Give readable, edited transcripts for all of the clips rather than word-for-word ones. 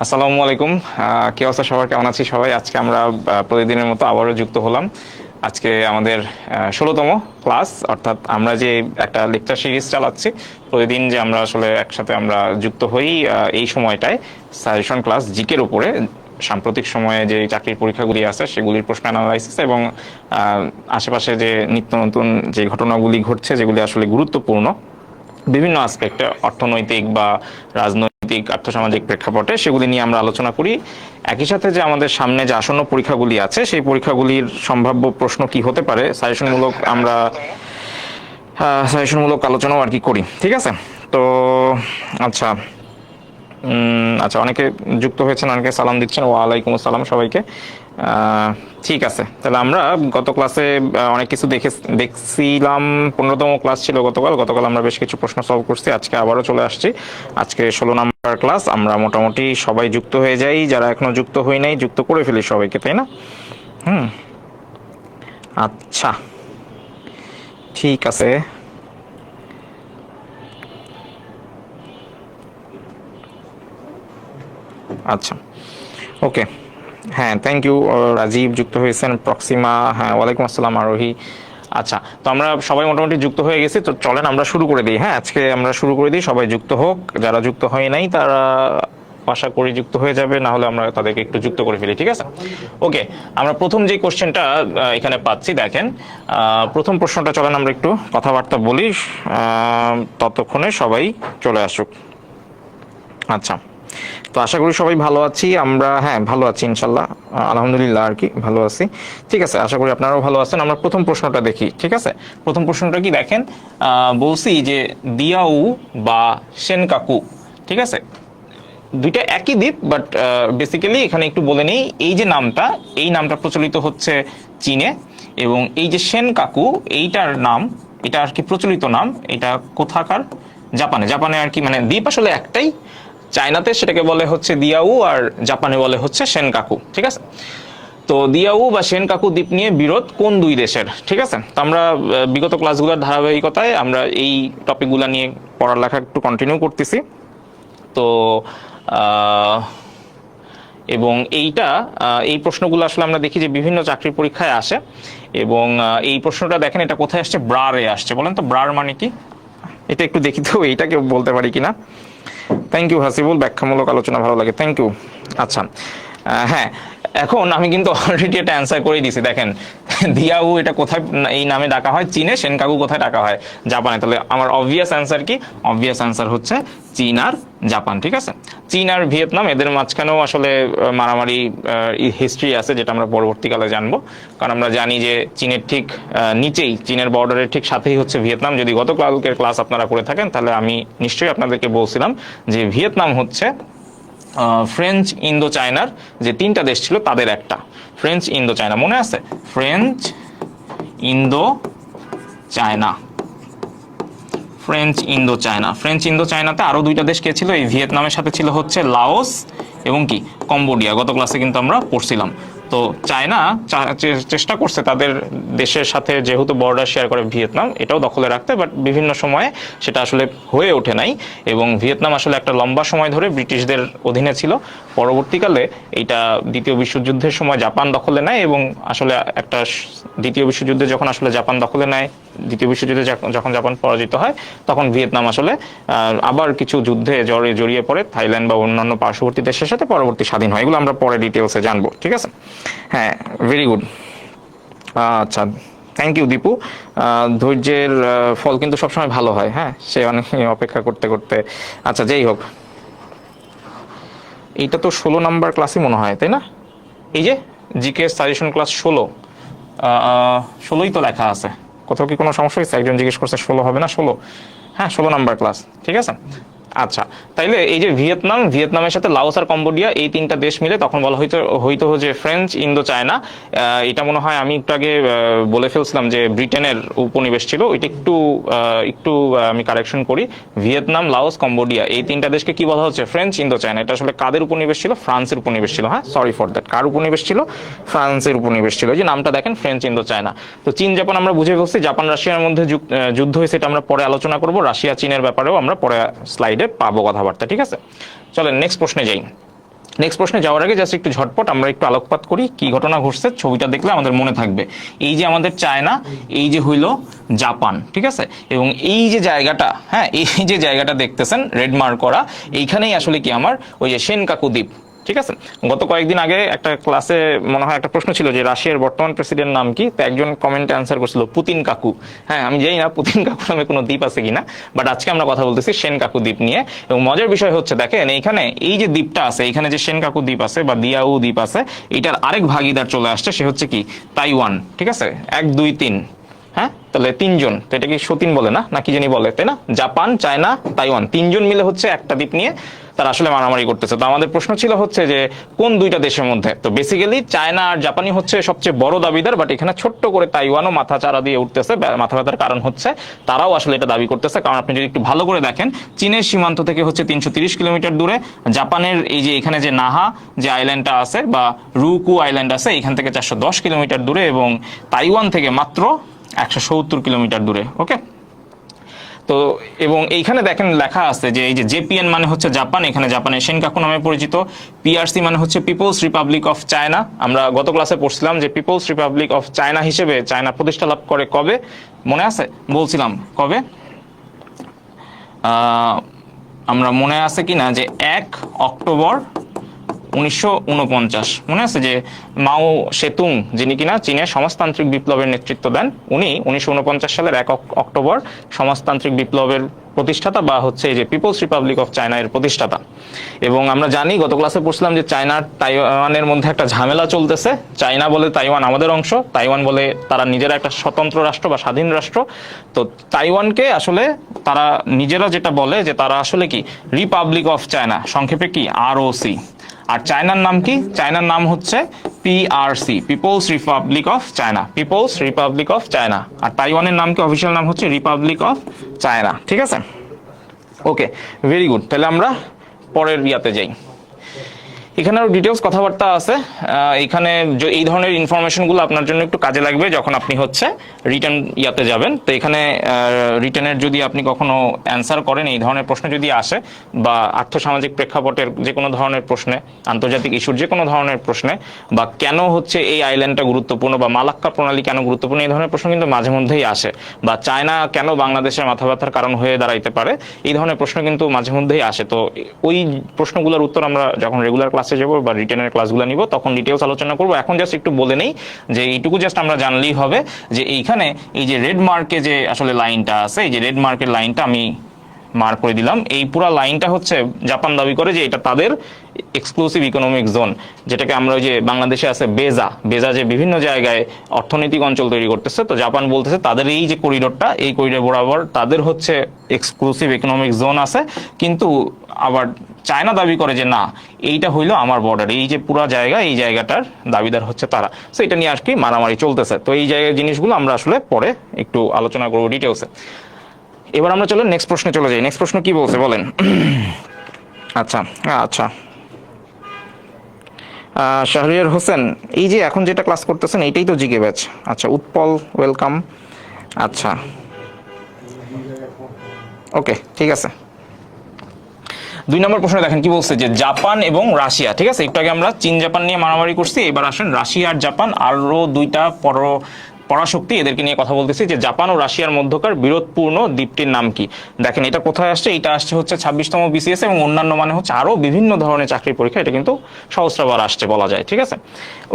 আসসালামু আলাইকুম। কি অবস্থা সবার, কেমন আছি সবাই? আজকে আমরা প্রতিদিনের মতো আবারও যুক্ত হলাম। আজকে আমাদের 16তম ক্লাস, অর্থাৎ আমরা যে একটা লেকচার সিরিজ চালাচ্ছি প্রতিদিন, যে আমরা আসলে একসাথে আমরা যুক্ত হই এই সময়টায় সাজেশন ক্লাস জিকের উপরে। সাম্প্রতিক সময়ে যে চাকরির পরীক্ষাগুলি আছে সেগুলির প্রশ্ন অ্যানালাইসিস এবং আশেপাশে যে নিত্য নতুন যে ঘটনাগুলি ঘটছে, যেগুলি আসলে গুরুত্বপূর্ণ বিভিন্ন আসপেক্টে, অর্থনৈতিক বা রাজনৈতিক আর্থসামাজিক প্রেক্ষাপটে, সেগুলি নিয়ে আমরা আলোচনা করি। একই সাথে যে আমাদের সামনে যে আসন্ন পরীক্ষাগুলি আছে সেই পরীক্ষাগুলির সম্ভাব্য প্রশ্ন কি হতে পারে, সাজেশনমূলক আলোচনাও আর কি করি। ঠিক আছে? তো আচ্ছা, আচ্ছা, অনেকে যুক্ত হয়েছেন, অনেকে সালাম দিচ্ছেন। ওয়ালাইকুম আসসালাম সবাইকে। ঠিক আছে, তাহলে আমরা গত ক্লাসে অনেক কিছু দেখছিলাম। 15তম ক্লাস ছিল গতকাল আমরা বেশ কিছু প্রশ্ন সলভ করছি। আজকে আবারও চলে আসছি। আজকে 16 নাম্বার ক্লাস। আমরা মোটামুটি সবাই যুক্ত হয়ে যাই, যারা এখনো যুক্ত হই নাই যুক্ত করে ফেলি সবাইকে, তাই না? হুম, আচ্ছা, ঠিক আছে। আচ্ছা, ওকে। হ্যাঁ, থ্যাংক ইউ। রাজীব যুক্ত হয়েছেন, প্রক্সিমা, হ্যাঁ, ওয়ালাইকুম আসসালাম, আরোহী। আচ্ছা, তো আমরা সবাই মোটামুটি যুক্ত হয়ে গেছি, তো চলেন আমরা শুরু করে দিই। হ্যাঁ, আজকে আমরা শুরু করে দিই, সবাই যুক্ত হোক। যারা যুক্ত হয় নাই তারা আশা করি যুক্ত হয়ে যাবে, না হলে আমরা তাদেরকে একটু যুক্ত করে ফেলি। ঠিক আছে? ওকে, আমরা প্রথম যে কোশ্চেনটা এখানে পাচ্ছি, দেখেন। প্রথম প্রশ্নটা চলেন আমরা একটু কথাবার্তা বলি, ততক্ষণে সবাই চলে আসুক। আচ্ছা, তো আশা করি সবাই ভালো আছি আমরা। হ্যাঁ, ভালো আছি ইনশাল্লাহ, আলহামদুলিল্লাহ আর কি, ভালো আছি। ঠিক আছে, আশা করি আপনারাও ভালো আছেন। আমরা প্রথম প্রশ্নটা দেখি। ঠিক আছে, প্রথম প্রশ্নটা কি দেখেন, বলছি যে দিয়াউ বা সেনকাকু। ঠিক আছে, দুইটা একই দ্বীপ, বাট বেসিক্যালি এখানে একটু বলে নেই, এই যে নামটা, এই নামটা প্রচলিত হচ্ছে চীনে, এবং এই যে সেনকাকু এইটার নাম, এটা আর কি প্রচলিত নাম, এটা কোথাকার? জাপানে। জাপানে আর কি, মানে দ্বীপ আসলে একটাই। চায়নাতে সেটাকে বলে হচ্ছে দিয়াউ, আর জাপানে বলে হচ্ছে সেনকাকু। ঠিক আছে, তো দিয়াউ বা সেনকাকু দ্বীপ নিয়ে বিরোধ কোন দুই দেশের? ঠিক আছে, তো আমরা বিগত ক্লাসগুলোর ধারাবাহিকতায় আমরা এই টপিকগুলো নিয়ে পড়ালেখা একটু কন্টিনিউ করতেছি। তো এবং এই প্রশ্নগুলো আসলে আমরা দেখি যে বিভিন্ন চাকরির পরীক্ষায় আসে, এবং এই প্রশ্নটা দেখেন, এটা কোথায় আসছে? ব্রারে আসছে। বলেন তো ব্রার মানে কি? এটা একটু দেখি তো, এইটা কেউ বলতে পারি কিনা। থ্যাংক ইউ হাসিবুল, ব্যাখ্যামূলক আলোচনা ভালো লাগে, থ্যাংক ইউ। আচ্ছা, হ্যাঁ, এখন আমি কিন্তু অলরেডি এটা অ্যান্সার করে দিয়েছি। দেখেন, দিয়াউ এটা কোথায় এই নামে ডাকা হয়? চীনে। সেনকাকু কোথায় ডাকা হয়? জাপানে। তাহলে আমার অবভিয়াস অ্যান্সার কি? অবভিয়াস অ্যান্সার হচ্ছে চীন আর জাপান। ঠিক আছে, চীন আর ভিয়েতনাম, এদের মাঝখানেও আসলে মারামারি হিস্ট্রি আছে, যেটা আমরা পরবর্তীকালে জানবো। কারণ আমরা জানি যে চীনের ঠিক নিচেই, চীনের বর্ডারের ঠিক সাথেই হচ্ছে ভিয়েতনাম। যদি গতকালকের ক্লাস আপনারা করে থাকেন, তাহলে আমি নিশ্চয়ই আপনাদেরকে বলছিলাম যে ভিয়েতনাম হচ্ছে ফ্রেঞ্চ ইন্দো চায়নার যে তিনটা দেশ ছিল তাদের একটা। ফ্রেঞ্চ ইন্দো চায়না, মনে আছে? French Indo China, French Indo চায়নাতে আরো দুইটা দেশ কে ছিল? এই ভিয়েতনামের সাথে ছিল হচ্ছে লাওস এবং কি কম্বোডিয়া। গত ক্লাসে কিন্তু আমরা পড়ছিলাম। তো চায়না চেষ্টা করছে তাদের দেশের সাথে, যেহেতু বর্ডার শেয়ার করে ভিয়েতনাম, এটাও দখলে রাখতে, বাট বিভিন্ন সময়ে সেটা আসলে হয়ে ওঠে নাই। এবং ভিয়েতনাম আসলে একটা লম্বা সময় ধরে ব্রিটিশদের অধীনে ছিল। পরবর্তীকালে এইটা দ্বিতীয় বিশ্বযুদ্ধের সময় জাপান দখলে নেয়, এবং আসলে একটা দ্বিতীয় বিশ্বযুদ্ধে যখন আসলে জাপান দখলে নেয়, দ্বিতীয় বিশ্বযুদ্ধে যখন জাপান পরাজিত হয়, তখন ভিয়েতনাম আসলে আবার কিছু যুদ্ধে জড়িয়ে পড়ে থাইল্যান্ড বা অন্যান্য পার্শ্ববর্তী দেশের সাথে, পরবর্তী স্বাধীন হয়। এগুলো আমরা পরে ডিটেলসে জানবো। ঠিক আছে? হ্যাঁ, ভেরি গুড। আচ্ছা, থ্যাংক ইউ দীপু। ধৈর্যের ফল কিন্তু সবসময় ভালো হয়। হ্যাঁ, সে অনেক অপেক্ষা করতে করতে। আচ্ছা, যেই হোক, এইটা তো 16 নাম্বার ক্লাসই মনে হয়, তাই না? এই যে জিকে সাজেশন ক্লাস 16, 16ই তো লেখা আছে। কোথাও কি কোনো সমস্যা হয়েছে? একজন জিজ্ঞেস করছে 16 হবে না? 16, হ্যাঁ, 16 নাম্বার ক্লাস। ঠিক আছে, আচ্ছা। তাইলে এই যে ভিয়েতনামের সাথে লাওস আর কম্বোডিয়া, এই তিনটা দেশ মিলে তখন বলা হইতো যে ফ্রেঞ্চ ইন্দো চায়না। এটা মনে হয় আমি একটু আগে বলে ফেলছিলাম যে ব্রিটেনের উপনিবেশ ছিল। ওইটা একটু আমি কারেকশন করি। ভিয়েতনাম, লাওস, কম্বোডিয়া, এই তিনটা দেশকে কি বলা হচ্ছে? French Indo China. এটা আসলে কাদের উপনিবেশ ছিল? ফ্রান্সের উপনিবেশ ছিল। হ্যাঁ, সরি ফর দ্যাট। কার উপনিবেশ ছিল? ফ্রান্সের উপনিবেশ ছিল। যে নামটা দেখেন, ফ্রেঞ্চ ইন্দো চায়না। তো চীন জাপান আমরা বুঝে ফেলছি। জাপান রাশিয়ার মধ্যে যুদ্ধ হয়েছে, এটা আমরা পরে আলোচনা করব। রাশিয়া চীনের ব্যাপারেও আমরা পরে স্লাইডে পাবো কথাবার্তা। ঠিক আছে, চলেন নেক্সট প্রশ্নে যাই। নেক্সট প্রশ্নে যাওয়ার আগে জাস্ট একটু ঝটপট আমরা একটু আলোকপাত করি কি ঘটনা ঘটছে, ছবিটা দেখলে আমাদের মনে থাকবে। এই যে আমাদের চায়না, এই যে হইল জাপান, ঠিক আছে, এবং এই যে জায়গাটা, হ্যাঁ এই যে জায়গাটা দেখতেছেন রেড মার্ক করা, এইখানেই আসলে কি আমার ওই যে সেনকাকু দ্বীপ, ঠিক আছে। গত কয়েকদিন আগে একটা ক্লাসে মনে হয় একটা প্রশ্ন ছিল যে রাশিয়ার বর্তমান প্রেসিডেন্ট নাম কি, তো একজন কমেন্টে অ্যান্সার করছিল পুতিন কাকু। হ্যাঁ আমি জানি না পুতিন কাকু নামে কোনো দ্বীপ আছে কিনা, বাট আজকে আমরা কথা বলতেছি সেনকাকু দ্বীপ নিয়ে। এবং মজার বিষয় হচ্ছে দেখেন এইখানে এই যে দ্বীপটা আছে, এইখানে যে সেনকাকু দ্বীপ আছে বা দিয়াউ দ্বীপ আছে, এটার আরেক ভাগিদার চলে আসছে, সে হচ্ছে কি তাইওয়ান, ঠিক আছে, 1 2 3, হ্যাঁ তাহলে 3 জন, তো এটা কি সতীন বলে না নাকি জানি বলে, তাই না? জাপান, চায়না, তাইওয়ান, 3 জন মিলে হচ্ছে একটা দ্বীপ নিয়ে তারা আসলে মারামারি করতেছে। তো আমাদের প্রশ্ন ছিল হচ্ছে যে কোন দুইটা দেশের মধ্যে, তো বেসিক্যালি চায়না আর জাপানই হচ্ছে সবচেয়ে বড় দাবিদার, বাট এখানে ছোট্ট করে তাইওয়ানও মাথা চারা দিয়ে উঠতেছে। মাথা ব্যথার কারণ হচ্ছে তারাও আসলে এটা দাবি করতেছে, কারণ আপনি যদি একটু ভালো করে দেখেন চীনের সীমান্ত থেকে হচ্ছে 330 কিলোমিটার দূরে, জাপানের এই যে এখানে যে নাহা যে আইল্যান্ডটা আছে বা রুকু আইল্যান্ড আছে, এখান থেকে 410 কিলোমিটার দূরে, এবং তাইওয়ান থেকে মাত্র 170 কিলোমিটার দূরে। ওকে, তো এবং এইখানে দেখেন লেখা আছে যে এই যে জেপিএন মানে হচ্ছে জাপান, এখানে জাপানের সেনকাকু নামে পরিচিত। পিআরসি মানে হচ্ছে পিপলস রিপাবলিক অফ চায়না। আমরা গত ক্লাসে পড়ছিলাম যে পিপলস রিপাবলিক অফ চায়না হিসেবে চায়না প্রতিষ্ঠা লাভ করে কবে, মনে আছে? বলছিলাম কবে, আমরা মনে আছে কিনা যে 1 অক্টোবর 1949, মনে আছে যে মাও সেতুং যিনি কিনা চীনের সমাজতান্ত্রিক বিপ্লবের নেতৃত্ব দেন, উনি 1949 সালের 1 অক্টোবর সমাজতান্ত্রিক বিপ্লবের প্রতিষ্ঠাতা বা হচ্ছে এই যে পিপলস রিপাবলিক অফ চায়না এর প্রতিষ্ঠাতা। এবং আমরা জানি গত ক্লাসে পড়ছিলাম যে চায়নার তাইওয়ানের মধ্যে একটা ঝামেলা চলতেছে। চায়না বলে তাইওয়ান আমাদের অংশ, তাইওয়ান বলে তারা নিজেরা একটা স্বতন্ত্র রাষ্ট্র বা স্বাধীন রাষ্ট্র। তো তাইওয়ানকে আসলে তারা নিজেরা যেটা বলে যে তারা আসলে কি রিপাবলিক অফ চায়না, সংক্ষেপে কি আরওসি। আর চায়নার নাম কি? চায়নার নাম হচ্ছে PRC, peoples republic of China, peoples republic of China. আর তাইওয়ানের নাম কি, অফিসিয়াল নাম হচ্ছে রিপাবলিক অফ চায়না, ঠিক আছে। ওকে, ভেরি গুড। তাহলে আমরা পরের ইয়াতে যাই। এখানে আরো ডিটেলস কথাবার্তা আছে। এখানে এই ধরনের ইনফরমেশনগুলো আপনার জন্য একটু কাজে লাগবে যখন আপনি হচ্ছে রিটার্ন ইয়াতে যাবেন। তো এখানে রিটার্নের যদি আপনি কখনো অ্যান্সার করেন, এই ধরনের প্রশ্ন যদি আসে বা আর্থসামাজিক প্রেক্ষাপটের যে কোনো ধরনের প্রশ্নে, আন্তর্জাতিক ইস্যুর যে কোনো ধরনের প্রশ্নে, বা কেন হচ্ছে এই আইল্যান্ডটা গুরুত্বপূর্ণ বা মালাক্কা প্রণালী কেন গুরুত্বপূর্ণ, এই ধরনের প্রশ্ন কিন্তু মাঝে মধ্যেই আসে। বা চায়না কেন বাংলাদেশের মাথা ব্যথার কারণ হয়ে দাঁড়াইতে পারে, এই ধরনের প্রশ্ন কিন্তু মাঝে মধ্যেই আসে। তো ওই প্রশ্নগুলোর উত্তর আমরা যখন রেগুলার ক্লাসে যাব বা রিটেনের ক্লাসগুলো নিব তখন ডিটেলস আলোচনা করব। এখন জাস্ট একটু বলে নেই যে এইটুকু জাস্ট আমরা জানলেই হবে যে এইখানে এই যে রেড মার্কে যে আসলে লাইনটা আছে, এই যে রেড মার্কের লাইনটা আমি মার্ক করে দিলাম, এই পুরো লাইনটা হচ্ছে জাপান দাবি করে যে এটা তাদের এক্সক্লুসিভ ইকোনমিক জোন, যেটাকে আমরা ওই যে বাংলাদেশে আছে বেজা, বেজা যে বিভিন্ন জায়গায় অর্থনৈতিক অঞ্চল তৈরি করতেছে, তো জাপান বলতেছে তাদের এই যে করিডোরটা, এই করিডোর বরাবর তাদের হচ্ছে এক্সক্লুসিভ ইকোনমিক জোন আছে। কিন্তু আবার চায়না দাবি করে যে না, এইটা হইলো আমার বর্ডার, এই যে পুরো জায়গা, এই জায়গাটার দাবিদার হচ্ছে তারা। সো এটা নিয়ে আর কি মারামারি চলতেছে। তো এই জায়গার জিনিসগুলো আমরা আসলে পরে একটু আলোচনা করবো ডিটেলসে। এবার আমরা চলো নেক্সট প্রশ্নে চলে যাই। নেক্সট প্রশ্ন কি বলছে বলেন? আচ্ছা আচ্ছা, শাহরিয়ার হোসেন, এই যে এখন যেটা ক্লাস করতেছেন এইটাই তো জিকে ব্যাচ। আচ্ছা, উৎপল ওয়েলকাম। আচ্ছা ওকে, ঠিক আছে। 2 নম্বর প্রশ্ন দেখেন কি বলছে যে জাপান এবং রাশিয়া, ঠিক আছে, একটু আগে আমরা চীন জাপান নিয়ে মারামারি করছি, এবার আসেন রাশিয়া আর জাপান, আরো 2টা পরাশক্তি, এদেরকে নিয়ে কথা বলতেছি যে জাপান ও রাশিয়ার মধ্যকার বিরোধপূর্ণ দ্বীপটির নাম কি। দেখেন এটা কোথায় আসছে, এটা আসছে হচ্ছে 26তম বিসিএস এবং অন্যান্য মানে হচ্ছে আরো বিভিন্ন ধরনের চাকরির পরীক্ষা, এটা কিন্তু সহস্রবার আসছে বলা যায়, ঠিক আছে।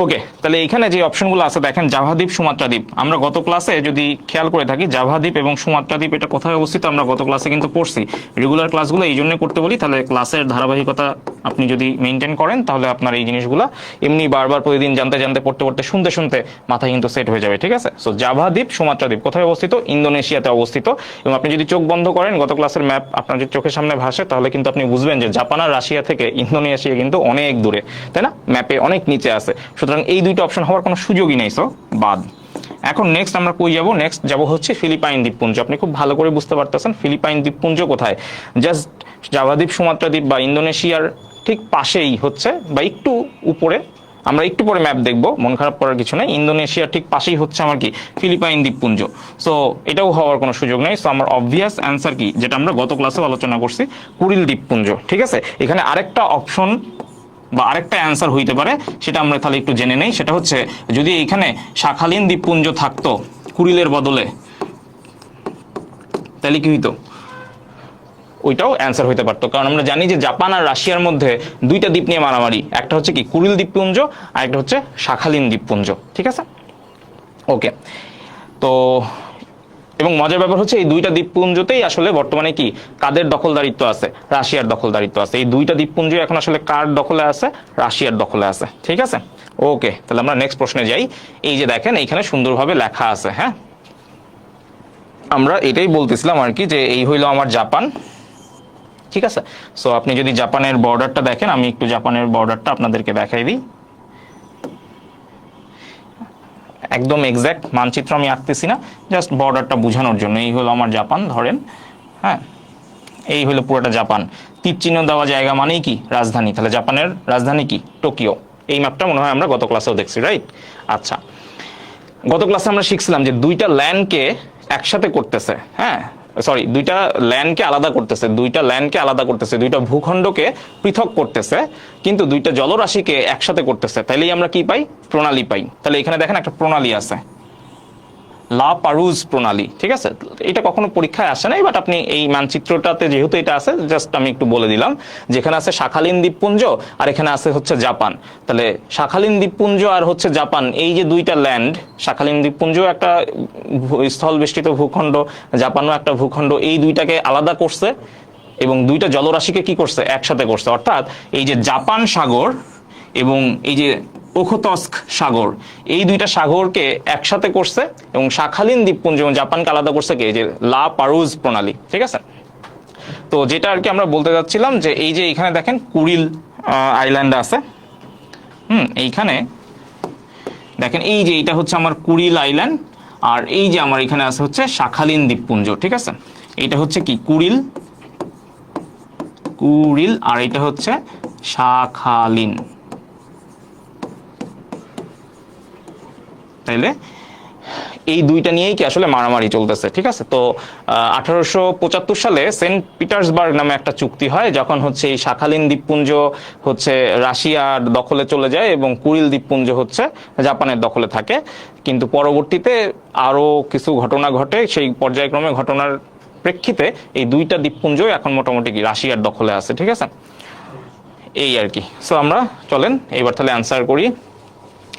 ওকে, তাহলে এখানে যে অপশনগুলো আছে দেখেন জাভা দ্বীপ, সুমাত্রা দ্বীপ। আমরা গত ক্লাসে যদি খেয়াল করে থাকি জাভা দ্বীপ এবং সুমাত্রা দ্বীপ এটা কোথায় অবস্থিত আমরা গত ক্লাসে কিন্তু পড়ছি। রেগুলার ক্লাসগুলো এই জন্য করতে বলি, তাহলে ক্লাসের ধারাবাহিকতা আপনি যদি মেনটেন করেন তাহলে আপনার এই জিনিসগুলো এমনি বারবার প্রতিদিন জানতে জানতে পড়তে পড়তে শুনতে শুনতে মাথায় কিন্তু সেট হয়ে যাবে, ঠিক আছে। সো জাভা দ্বীপ, সুমাত্রা দ্বীপ কোথায় অবস্থিত? ইন্দোনেশিয়াতে অবস্থিত। এবং আপনি যদি চোখ বন্ধ করেন, গত ক্লাসের ম্যাপ আপনার যদি চোখের সামনে ভাসে, তাহলে কিন্তু আপনি বুঝবেন যে জাপান আর রাশিয়া থেকে ইন্দোনেশিয়া কিন্তু অনেক দূরে, তাই না? ম্যাপে অনেক নিচে আছে। সুতরাং এই 2টা অপশন হওয়ার কোনো সুযোগই নেই, সো বাদ। এখন নেক্সট আমরা কই যাব? নেক্সট যাব হচ্ছে ফিলিপাইন দ্বীপপুঞ্জ। আপনি খুব ভালো করে বুঝতে পারতেছেন ফিলিপাইন দ্বীপপুঞ্জ কোথায়, জাস্ট জাভা দ্বীপ, সুমাত্রা দ্বীপ বা ইন্দোনেশিয়ার ঠিক পাশেই হচ্ছে, বা একটু উপরে, আমরা একটু পরে ম্যাপ দেখবো, মন খারাপ করার কিছু নেই। ইন্দোনেশিয়ার ঠিক পাশেই হচ্ছে আমার কি ফিলিপাইন দ্বীপপুঞ্জ। সো এটাও হওয়ার কোনো সুযোগ নেই। সো আমার অবভিয়াস অ্যান্সার কি, যেটা আমরা গত ক্লাসে আলোচনা করছি, কুরিল দ্বীপপুঞ্জ, ঠিক আছে। এখানে আরেকটা অপশন বা আরেকটা অ্যান্সার হইতে পারে, সেটা আমরা তাহলে একটু জেনে নেই। সেটা হচ্ছে যদি এইখানে শাখালীন দ্বীপপুঞ্জ থাকতো কুরিলের বদলে, তাহলে কি হইতো, ওইটাও অ্যান্সার হইতে পারতো। কারণ আমরা জানি যে জাপান আর রাশিয়ার মধ্যে দুইটা দ্বীপ নিয়ে মারামারি, একটা হচ্ছে কি কুরিল দ্বীপপুঞ্জ আর একটা হচ্ছে শাখালীন দ্বীপপুঞ্জ। ঠিক আছে, ওকে। তো এবং মজার ব্যাপার হচ্ছে এই দুইটা দ্বীপপুঞ্জতেই আসলে বর্তমানে কি কাদের দখলদারিত্ব আছে, রাশিয়ার দখলদারিত্ব আছে। এই দুইটা দ্বীপপুঞ্জ এখন আসলে কার দখলে আছে, রাশিয়ার দখলে আছে। ঠিক আছে, ওকে। তাহলে আমরা নেক্সট প্রশ্নে যাই। এই যে দেখেন এইখানে সুন্দরভাবে লেখা আছে, হ্যাঁ, আমরা এটাই বলতেছিলাম আর কি, যে এই হইলো আমার জাপান। ঠিক আছে, সো আপনি যদি জাপানের বর্ডারটা দেখেন, আমি একটু জাপানের বর্ডারটা আপনাদেরকে দেখাই দিই। একদম এক্সাক্ট মানচিত্র আমি আঁকতেছি না, জাস্ট বর্ডারটা বোঝানোর জন্য। এই হলো আমার জাপান ধরেন, হ্যাঁ, এই হলো পুরোটা জাপান। তীর চিহ্ন দেওয়া জায়গা মানেই কি রাজধানী, তাহলে জাপানের রাজধানী কি টোকিও। এই ম্যাপটা মনে হয় আমরা গত ক্লাসেও দেখছি, রাইট? আচ্ছা, গত ক্লাসে আমরা শিখছিলাম যে দুইটা ল্যান্ডকে একসাথে করতেছে, হ্যাঁ, সরি, দুইটা ল্যান্ডকে আলাদা করতেছে, দুইটা ভূখণ্ডকে পৃথক করতেছে, কিন্তু দুইটা জলরাশিকে একসাথে করতেছে। তাইলেই আমরা কি পাই, প্রণালী পাই। তাহলে এখানে দেখেন একটা প্রণালী আছে, লা পারুজ প্রণালী। ঠিক আছে, এটা কখনো পরীক্ষায় আসে নাই, বাট আপনি এই মানচিত্রটাতে যেহেতু এটা আছে, জাস্ট আমি একটু বলে দিলাম। যেখানে আছে শাখালীন দ্বীপপুঞ্জ আর এখানে আছে হচ্ছে জাপান। তাহলে শাখালীন দ্বীপপুঞ্জ আর হচ্ছে জাপান, এই যে দুইটা ল্যান্ড, শাখালীন দ্বীপপুঞ্জ একটা স্থল বেষ্টিত ভূখণ্ড, জাপানও একটা ভূখণ্ড, এই দুইটাকে আলাদা করছে এবং দুইটা জলরাশিকে কি করছে, একসাথে করছে। অর্থাৎ এই যে জাপান সাগর এবং এই যে ওখোতস্ক সাগর, এই দুইটা সাগরকে একসাথে করছে এবং শাখালীন দ্বীপপুঞ্জ এবং জাপানকে আলাদা করছে কি, এই যে লা পারুজ প্রণালী। ঠিক আছে, তো যেটা আর কি আমরা বলতে যাচ্ছিলাম যে এই যে এখানে দেখেন কুরিল আইল্যান্ড আছে, এইখানে দেখেন এই যে এটা হচ্ছে আমার কুরিল আইল্যান্ড, আর এই যে আমার এখানে আছে হচ্ছে শাখালীন দ্বীপপুঞ্জ। ঠিক আছে, এটা হচ্ছে কি কুরিল, আর এটা হচ্ছে শাখালীন। তাইলে এই দুইটা নিয়েই কি আসলে মারামারি চলতেছে। ঠিক আছে, তো 1875 সালে সেন্ট পিটার্সবার্গ নামে একটা চুক্তি হয়, যখন হচ্ছে এই শাখালীন দ্বীপপুঞ্জ হচ্ছে রাশিয়ার দখলে চলে যায় এবং কুরিল দ্বীপপুঞ্জ হচ্ছে জাপানের দখলে থাকে। কিন্তু পরবর্তীতে আরো কিছু ঘটনা ঘটে, সেই পর্যায়ক্রমে ঘটনার প্রেক্ষিতে এই দুইটা দ্বীপপুঞ্জ এখন মোটামুটি কি রাশিয়ার দখলে আছে। ঠিক আছে, এই আর কি। সো আমরা চলেন এবার তাহলে অ্যান্সার করি।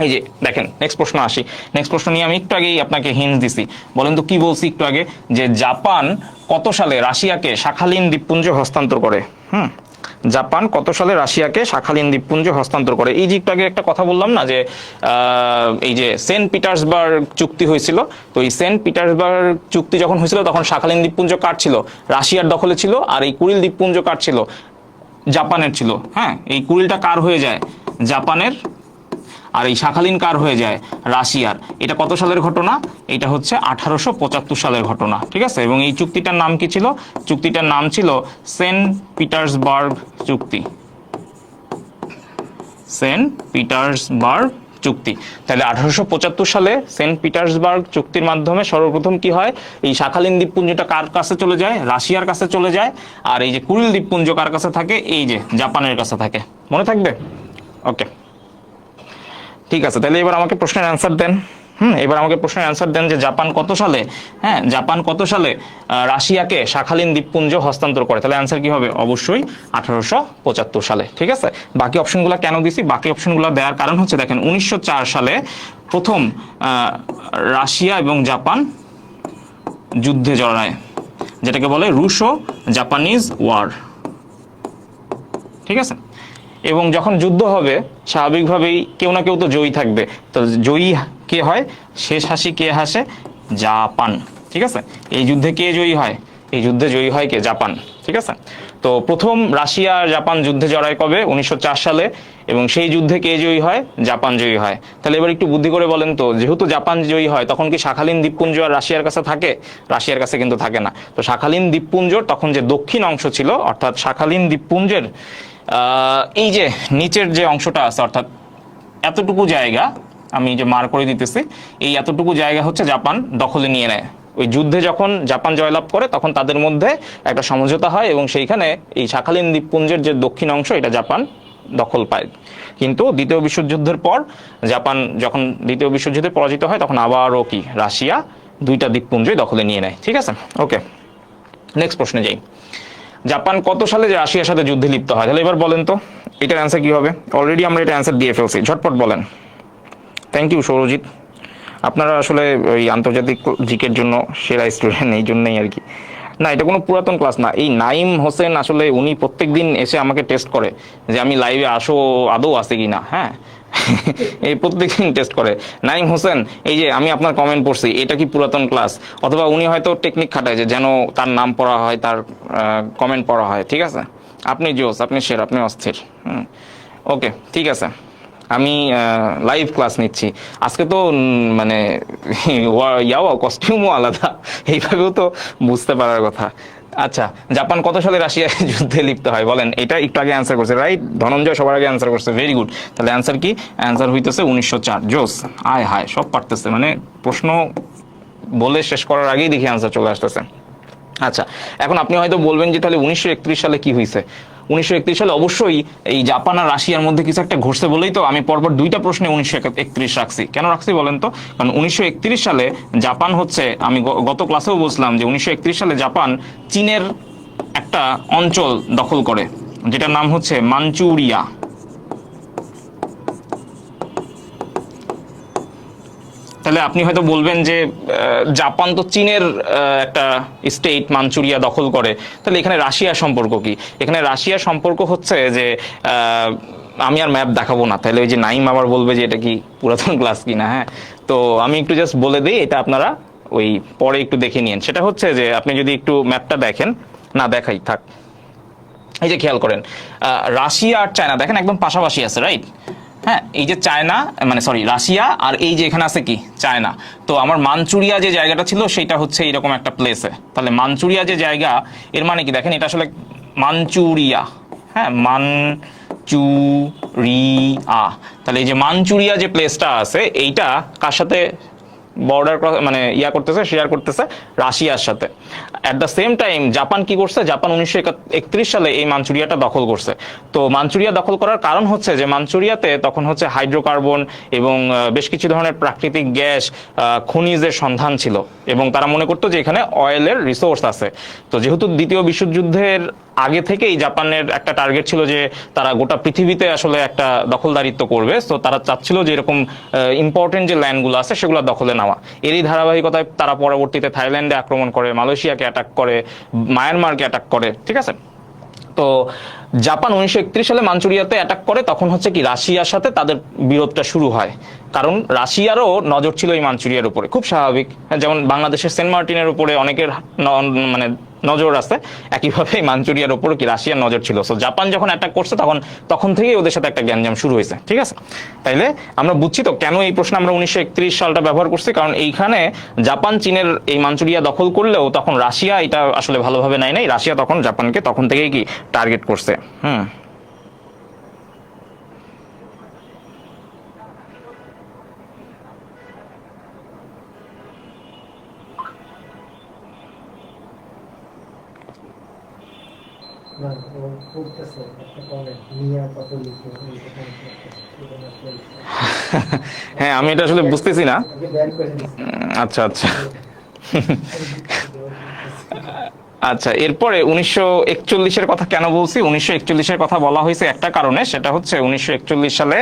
এই যে দেখেন নেক্সট প্রশ্ন আসি। নেক্সট প্রশ্ন নিয়ে আমি একটু আগেই আপনাকে হিন্ট দিছি। বলেন তো কি বলছি একটু আগে, যে জাপান কত সালে রাশিয়াকে শাখালীন দ্বীপপুঞ্জ হস্তান্তর করে? জাপান কত সালে রাশিয়াকে শাখালীন দ্বীপপুঞ্জ হস্তান্তর করে? এই যে একটু আগে একটা কথা বললাম না, যে এই যে সেন্ট পিটার্সবার্গ চুক্তি হয়েছিল, তো এই সেন্ট পিটার্সবার্গ চুক্তি যখন হয়েছিল তখন শাখালীন দ্বীপপুঞ্জ কার ছিল? রাশিয়ার দখলে ছিল। আর এই কুরিল দ্বীপপুঞ্জ কার ছিল? জাপানের ছিল। হ্যাঁ, এই কুরিলটা কার হয়ে যায়? জাপানের। আর এই শাখালীন কার হয়ে যায়? রাশিয়ার। এটা কত সালের ঘটনা? এটা হচ্ছে 1875 সালের ঘটনা। ঠিক আছে, এবং এই চুক্তিটার নাম কি ছিল? চুক্তিটার নাম ছিল সেন্ট পিটার্সবার্গ চুক্তি। সেন্ট পিটার্সবার্গ চুক্তি। তাহলে 1875 সালে সেন্ট পিটার্সবার্গ চুক্তির মাধ্যমে সর্বপ্রথম কি হয়, এই শাখালীন দ্বীপপুঞ্জটা কার কাছে চলে যায়? রাশিয়ার কাছে চলে যায়। আর এই যে কুরিল দ্বীপপুঞ্জ কার কাছে থাকে? এই যে জাপানের কাছে থাকে। মনে থাকবে? ওকে, ঠিক আছে। তাহলে এবার আমাকে প্রশ্নের অ্যান্সার দেন। এবার আমাকে প্রশ্নের অ্যান্সার দেন যে জাপান কত সালে, হ্যাঁ, জাপান কত সালে রাশিয়াকে শাখালীন দ্বীপপুঞ্জ হস্তান্তর করে? তাহলে অ্যান্সার কি হবে? অবশ্যই 1875 সালে। ঠিক আছে, বাকি অপশনগুলো কেন দিছি? বাকি অপশনগুলো দেওয়ার কারণ হচ্ছে দেখেন 1904 সালে প্রথম রাশিয়া এবং জাপান যুদ্ধে জড়ায়, যেটাকে বলে রুশো জাপানিজ ওয়ার। ঠিক আছে, এবং যখন যুদ্ধ হবে স্বাভাবিকভাবেই কেউ না কেউ তো জয়ী থাকবে। তো জয়ী কে হয়? শেষ হাসি কে হাসে? জাপান। ঠিক আছে, এই যুদ্ধে কে জয়ী হয়? এই যুদ্ধে জয়ী হয় কে? জাপান। ঠিক আছে, তো প্রথম রাশিয়া আর জাপান যুদ্ধে জড়ায় কবে? 1904 সালে, এবং সেই যুদ্ধে কে জয়ী হয়? জাপান জয়ী হয়। তাহলে এবার একটু বুদ্ধি করে বলেন তো, যেহেতু জাপান জয়ী হয় তখন কি শাখালীন দ্বীপপুঞ্জ আর রাশিয়ার কাছে থাকে? রাশিয়ার কাছে কিন্তু থাকে না। তো শাখালীন দ্বীপপুঞ্জর তখন যে দক্ষিণ অংশ ছিল, অর্থাৎ শাখালীন দ্বীপপুঞ্জের এই যে নিচের যে অংশটা আছে, অর্থাৎ এতটুকু জায়গা আমি যে মার করে দিতেছি, এই এতটুকু জায়গা হচ্ছে জাপান দখলে নিয়ে নেয়। ওই যুদ্ধে যখন জাপান জয়লাভ করে তখন তাদের মধ্যে একটা সমঝোতা হয় এবং সেইখানে এই শাখালীন দ্বীপপুঞ্জের যে দক্ষিণ অংশ এটা জাপান দখল পায়। কিন্তু দ্বিতীয় বিশ্বযুদ্ধের পর জাপান যখন দ্বিতীয় বিশ্বযুদ্ধে পরাজিত হয় তখন আবারও কি রাশিয়া 2টা দ্বীপপুঞ্জই দখলে নিয়ে নেয়। ঠিক আছে, ওকে, নেক্সট প্রশ্নে যাই। জাপান কত সালে রাশিয়ার সাথে যুদ্ধে লিপ্ত হয়? তাহলে এবার বলেন তো এটার অ্যান্সার কি হবে? অলরেডি আমরা এটা অ্যান্সার দিয়ে ফেলছি, ঝটপট বলেন। থ্যাংক ইউ সৌরজিৎ, আপনারা আসলে ওই আন্তর্জাতিক জিকের জন্য সেরা স্টুডেন্ট, এই জন্যই আর কি। না, এটা কোনো পুরাতন ক্লাস না। এই নাইম হোসেন আসলে উনি প্রত্যেকদিন এসে আমাকে টেস্ট করে যে আমি লাইভে আসো আদৌ আছে কি না। হ্যাঁ, এই প্রত্যেকদিন টেস্ট করে নাইম হোসেন। এই যে আমি আপনার কমেন্ট পড়ছি, এটা কি পুরাতন ক্লাস? অথবা উনি হয়তো টেকনিক খাটায় যে যেন তার নাম পড়া হয়, তার কমেন্ট পড়া হয়। ঠিক আছে, আপনি জোস, আপনি শের, আপনি অস্থির। ওকে, ঠিক আছে, আমি লাইভ ক্লাস নিচ্ছি আজকে। তো মানে ইয়াও কস্টিউমও আলাদা, এইভাবেও তো বুঝতে পারার কথা। আচ্ছা, জাপান কত সালে রাশিয়ার যুদ্ধে লিপ্ত হয় বলেন? এটা একটু আগে অ্যান্সার করছে, রাইট? ধনঞ্জয় সবার আগে অ্যান্সার করছে, ভেরি গুড। তাহলে অ্যান্সার কি? অ্যান্সার হইতেছে 1904। জোস, আয় হায়, সব পারতেছে, মানে প্রশ্ন বলে শেষ করার আগেই দেখি অ্যান্সার চলে আসতেছে। আচ্ছা, এখন আপনি হয়তো বলবেন যে তাহলে 1931 সালে কি হয়েছে? 1931 সালে অবশ্যই এই জাপান আর রাশিয়ার মধ্যে কিছু একটা ঘটছে বলেই তো আমি পরপর 2টা প্রশ্নে 1931 রাখছি। কেন রাখছি বলেন তো? কারণ 1931 সালে জাপান হচ্ছে, আমি গত ক্লাসেও বলছিলাম যে 1931 সালে জাপান চীনের একটা অঞ্চল দখল করে, যেটার নাম হচ্ছে মাঞ্চুরিয়া। তাহলে আপনি হয়তো বলবেন যে জাপান তো চীনের একটা স্টেট মাঞ্চুরিয়া দখল করে, তাহলে এখানে রাশিয়ার সম্পর্ক কি? এখানে রাশিয়ার সম্পর্ক হচ্ছে যে আমি আর ম্যাপ দেখাবো না, তাহলে ওই যে নাইম আবার বলবে যে এটা কি পুরাতন ক্লাস কিনা। হ্যাঁ, তো আমি একটু জাস্ট বলে দিই, এটা আপনারা ওই পরে একটু দেখে নিন। সেটা হচ্ছে যে আপনি যদি একটু ম্যাপটা দেখেন, না দেখাই থাক, এই যে খেয়াল করেন রাশিয়া আর চায়না দেখেন একদম পাশাপাশি আছে, রাইট? হ্যাঁ, এই যে চায়না, মানে সরি রাশিয়া, আর এই যে এখানে আছে কি চায়না। তো আমার মাঞ্চুরিয়া যে জায়গাটা ছিল সেটা হচ্ছে এরকম একটা প্লেসে। তাহলে মাঞ্চুরিয়া যে জায়গা, এর মানে কি দেখেন, এটা আসলে মাঞ্চুরিয়া। হ্যাঁ, মানচুরিয়া। তাহলে এই যে মাঞ্চুরিয়া যে প্লেসটা আছে, এইটা কার সাথে বর্ডার মানে করতেছে, শেয়ার করতেছে রাশিয়ার সাথে। At the same time Japan কি করছে? জাপান 1931 সালে এই মাঞ্চুরিয়াটা দখল করছে। তো মাঞ্চুরিয়া দখল করার কারণ হচ্ছে যে মাঞ্চুরিয়াতে তখন হচ্ছে হাইড্রোকার্বন এবং বেশ কিছু ধরনের প্রাকৃতিক গ্যাস, খনিজের সন্ধান ছিল, এবং তারা মনে করতো যে এখানে অয়েলের রিসোর্স আছে। তো যেহেতু দ্বিতীয় বিশ্বযুদ্ধের আগে থেকেই জাপানের একটা টার্গেট ছিল যে তারা গোটা পৃথিবীতে আসলে একটা দখলদারিত্ব করবে, তো তারা চাচ্ছিল যে এরকম ইম্পর্টেন্ট যে ল্যান্ডগুলো আছে সেগুলো দখলে নেওয়া। এরই ধারাবাহিকতায় তারা পরবর্তীতে থাইল্যান্ডে আক্রমণ করে, মালয়েশিয়াকে অ্যাটাক করে, মায়ানমারকে অ্যাটাক করে। ঠিক আছে, তো জাপান 1931 সালে মাঞ্চুরিয়াতে অ্যাটাক করে, তখন হচ্ছে কি রাশিয়ার সাথে তাদের বিরোধটা শুরু হয়। কারণ রাশিয়ারও নজর ছিল এই মাঞ্চুরিয়ার উপরে, খুব স্বাভাবিক। যেমন বাংলাদেশের সেন্ট মার্টিনের উপরে অনেকের মানে নজর আছে, একইভাবে মাঞ্চুরিয়ার উপর কি রাশিয়ার নজর ছিল। সো জাপান যখন অ্যাটাক করছে তখন থেকেই ওদের সাথে একটা গ্যাঞ্জাম শুরু হয়েছে। ঠিক আছে, তাইলে আমরা বুঝছি তো কেন এই প্রশ্ন আমরা 1931 সালটা ব্যবহার করছি, কারণ এইখানে জাপান চীনের এই মাঞ্চুরিয়া দখল করলেও তখন রাশিয়া এটা আসলে ভালোভাবে নেয় নাই। রাশিয়া তখন জাপানকে তখন থেকেই কি টার্গেট করছে। হ্যাঁ, আমি এটা আসলে বুঝতেছি না। আচ্ছা আচ্ছা। আচ্ছা, এরপরে 1941-এর কথা কেন বলছি? 1941-এর কথা বলা হয়েছে একটা কারণে, সেটা হচ্ছে 1941 সালে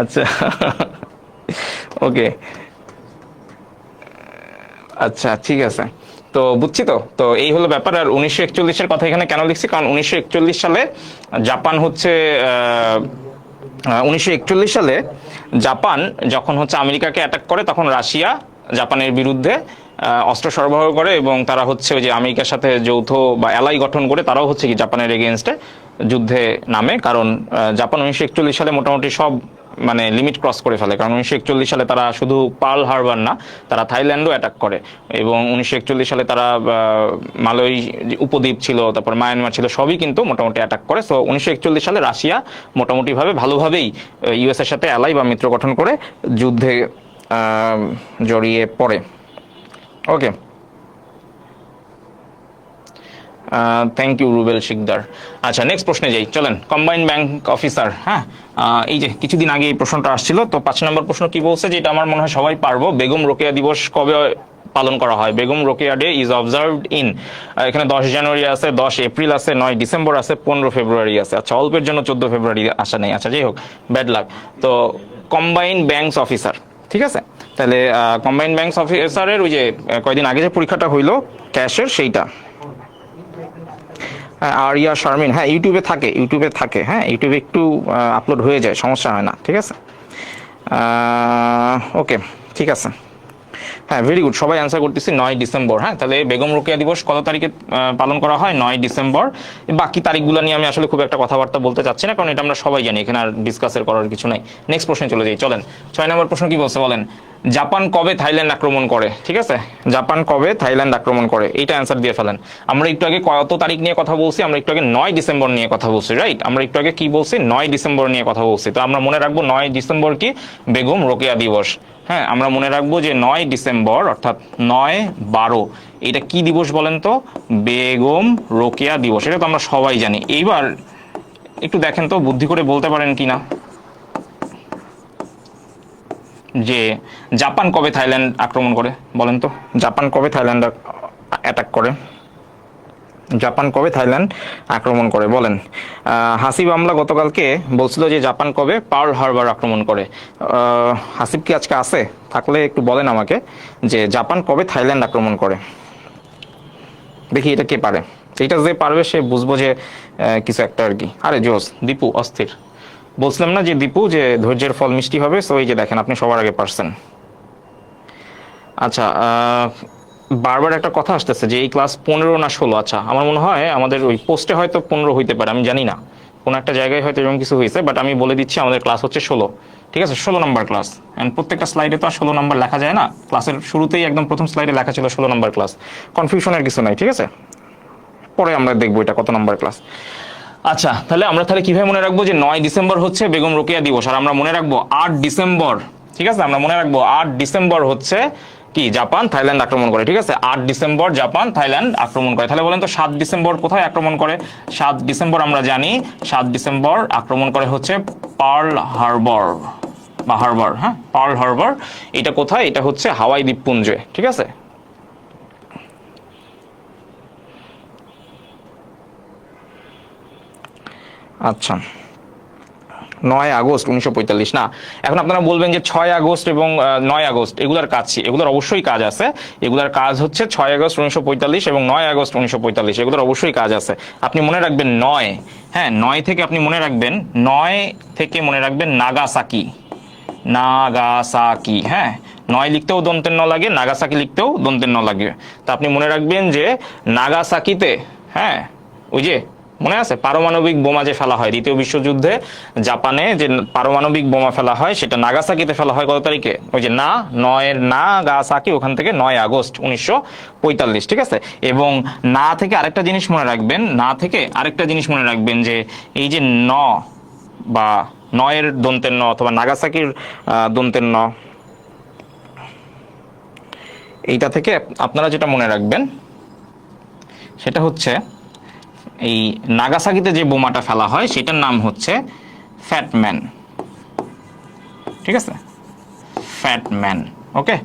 আচ্ছা, ওকে, আচ্ছা ঠিক আছে, তো বুঝছি। তো এই হলো ব্যাপার। আর 1941-এর কথা এখানে কেন লিখছি, কারণ 1941 সালে জাপান হচ্ছে 1941 সালে জাপান যখন হচ্ছে আমেরিকাকে অ্যাটাক করে, তখন রাশিয়া জাপানের বিরুদ্ধে অস্ত্র সরবরাহ করে, এবং তারা হচ্ছে ওই যে আমেরিকার সাথে যৌথ বা অ্যালাই গঠন করে তারাও হচ্ছে কি জাপানের এগেনস্টে যুদ্ধে নামে। কারণ জাপান 1941 সালে মোটামুটি সব মানে লিমিট ক্রস করে ফেলে। কারণ 1941 সালে তারা শুধু পার্ল হারবার না, তারা থাইল্যান্ডও অ্যাটাক করে, এবং 1941 সালে তারা মালয় উপদ্বীপ ছিল, তারপর মায়ানমার ছিল, সবই কিন্তু মোটামুটি অ্যাটাক করে। সো 1941 সালে রাশিয়া মোটামুটিভাবে ভালোভাবেই ইউএস এর সাথে অ্যালাই বা মিত্র গঠন করে যুদ্ধে জড়িয়ে পড়ে। ওকে, থ্যাংক ইউ রুবেল শিকদার। আচ্ছা, নেক্সট প্রশ্নে যাই, চলেন। কম্বাইন্ড ব্যাংক অফিসার, হ্যাঁ, এই যে কিছুদিন আগে এই প্রশ্নটা আসছিল, তো 5 নম্বর প্রশ্ন কি বলছে, যেটা আমার মনে হয় সবাই পারবো। বেগম রোকেয়া দিবস কবে পালন করা হয়? Begum Rokeya day is observed in, এখানে 10 জানুয়ারি আছে, 10 এপ্রিল আছে, 9 ডিসেম্বর আছে, 15 ফেব্রুয়ারি আছে। আচ্ছা, অল্পের জন্য 14 ফেব্রুয়ারি আসা নেই। আচ্ছা, যাই হোক, ব্যাড লাক। তো কম্বাইন্ড ব্যাংকস অফিসার, ঠিক আছে, তাহলে কম্বাইন্ড ব্যাংকস অফিসারের ওই যে কয়দিন আগে যে পরীক্ষাটা হইলো ক্যাশের, সেইটা। আরিয়া শারমিন, হ্যাঁ ইউটিউবে থাকে, হ্যাঁ ইউটিউবে একটু আপলোড হয়ে যায়, সমস্যা হয় না, ঠিক আছে। ওকে, ঠিক আছে, হ্যাঁ ভেরি গুড, সবাই অ্যান্সার করতেছি 9 ডিসেম্বর। হ্যাঁ, তাহলে বেগম রোকেয়া দিবস কত তারিখে পালন করা হয়? 9 ডিসেম্বর। বাকি তারিখগুলো নিয়ে আমি আসলে খুব একটা কথাবার্তা বলতে চাচ্ছি না, কারণ এটা আমরা সবাই জানি, এখানে আর ডিসকাসের করার কিছু নাই। নেক্সট প্রশ্নে চলে যাই, চলেন। 6 নম্বর প্রশ্ন কি বলছে বলেন? জাপান কবে থাইল্যান্ড আক্রমণ করে? ঠিক আছে, জাপান কবে থাইল্যান্ড আক্রমণ করে, এইটা অ্যান্সার দিয়ে ফেলেন। আমরা একটু আগে কত তারিখ নিয়ে কথা বলছি? আমরা একটু আগে 9 ডিসেম্বর নিয়ে কথা বলছি, রাইট? আমরা একটু আগে কি বলছি? 9 ডিসেম্বর নিয়ে কথা বলছি। তো আমরা মনে রাখবো 9 ডিসেম্বর কি? বেগম রোকেয়া দিবস। হ্যাঁ, আমরা মনে রাখবো যে 9 ডিসেম্বর অর্থাৎ 9-12 এটা কি দিবস বলেন তো? বেগম রোকেয়া দিবস। এটা তো আমরা সবাই জানি। এইবার একটু দেখেন তো, বুদ্ধি করে বলতে পারেন কিনা যে জাপান কবে থাইল্যান্ড আক্রমণ করে? বলেন তো, জাপান কবে থাইল্যান্ড অ্যাটাক করে? জাপান কবে থাইল্যান্ড আক্রমণ করে বলেন? হাসিব আমলা গতকালকে বলছিল যে জাপান কবে পার্ল হারবার আক্রমণ করে। হাসিব কি আজকে আছে? থাকলে একটু বলেন আমাকে যে জাপান কবে থাইল্যান্ড আক্রমণ করে। দেখি এটা কে পারে। এটা যে পারবে সে বুঝবো যে কিছু একটা আর কি। আরে জোস, দীপু অস্থির। বলছিলাম না যে দীপু যে ধৈর্যের ফল মিষ্টি হবে, সো এই যে দেখেন আপনি সবার আগে পারছেন। আচ্ছা, বারবার একটা কথা আসতেছে যে এই ক্লাস 15 না 16। আচ্ছা, আমার মনে হয় আমাদের ওই পোস্টে হয়তো 15 হইতে পারে, আমি জানি না, কোনো একটা জায়গায় হয়তো এরকম কিছু হয়েছে, বাট আমি বলে দিচ্ছি আমাদের ক্লাস হচ্ছে 16। ঠিক আছে, 16 নম্বর ক্লাস। অ্যান্ড প্রত্যেকটা স্লাইডে তো আর 16 নম্বর লেখা যায় না, ক্লাসের শুরুতেই একদম প্রথম স্লাইডে লেখা ছিল 16 নম্বর ক্লাস। কনফিউশনের কিছু নাই, ঠিক আছে, পরে আমরা দেখবো এটা কত নম্বর ক্লাস। আচ্ছা, তাহলে আমরা কিভাবে মনে রাখবো যে 9 ডিসেম্বর হচ্ছে বেগম রোকেয়া দিবস, আর আমরা মনে রাখবো 8 ডিসেম্বর, ঠিক আছে, আমরা মনে রাখবো 8 ডিসেম্বর হচ্ছে কি? জাপান থাইল্যান্ড আক্রমণ করে, ঠিক আছে, 8 ডিসেম্বর জাপান থাইল্যান্ড আক্রমণ করে। তাহলে বলেন তো 7 ডিসেম্বর কোথায় আক্রমণ করে? 7 ডিসেম্বর আমরা জানি, 7 ডিসেম্বর আক্রমণ করে হচ্ছে পার্ল হারবার বা হারবার, হ্যাঁ পার্ল হারবার। এটা কোথায়? এটা হচ্ছে হাওয়াই দ্বীপপুঞ্জে, ঠিক আছে। আচ্ছা, 9 আগস্ট 1945 না। এখন আপনারা বলবেন যে 6 আগস্ট এবং 9 আগস্ট এগুলার কাজ, এগুলোর অবশ্যই কাজ আছে। এগুলার কাজ হচ্ছে 6 আগস্ট 1945 এবং 9 আগস্ট 1945, এগুলোর অবশ্যই কাজ আছে। আপনি মনে রাখবেন 9, হ্যাঁ 9 থেকে আপনি মনে রাখবেন, 9 থেকে মনে রাখবেন নাগাসাকি, নাগাসাকি, হ্যাঁ 9 লিখতেও দন্তের ন লাগে, নাগাসাকি লিখতেও দন্তের ন লাগে। তা আপনি মনে রাখবেন যে নাগাসাকিতে, হ্যাঁ ওই যে মনে আছে পারমাণবিক বোমা যে ফেলা হয় দ্বিতীয় বিশ্বযুদ্ধে, জাপানে যে পারমাণবিক বোমা ফেলা হয় সেটা নাগাসাকিতে ফেলা হয় কত তারিখে? ওই যে না 9-এর নাগাসাকি, ওখান থেকে 9 আগস্ট 1945, ঠিক আছে। এবং না থেকে আরেকটা জিনিস মনে রাখবেন, না থেকে আরেকটা জিনিস মনে রাখবেন যে এই যে ন বা 9-এর দন্তের ন অথবা নাগাসাকির দন্তের ন, এইটা থেকে আপনারা যেটা মনে রাখবেন সেটা হচ্ছে এই নাগাসাকিতে যে বোমাটা ফেলা হয় সেটার নাম হচ্ছে ফ্যাটম্যান, ঠিক আছে, ফ্যাটম্যান। ওকে,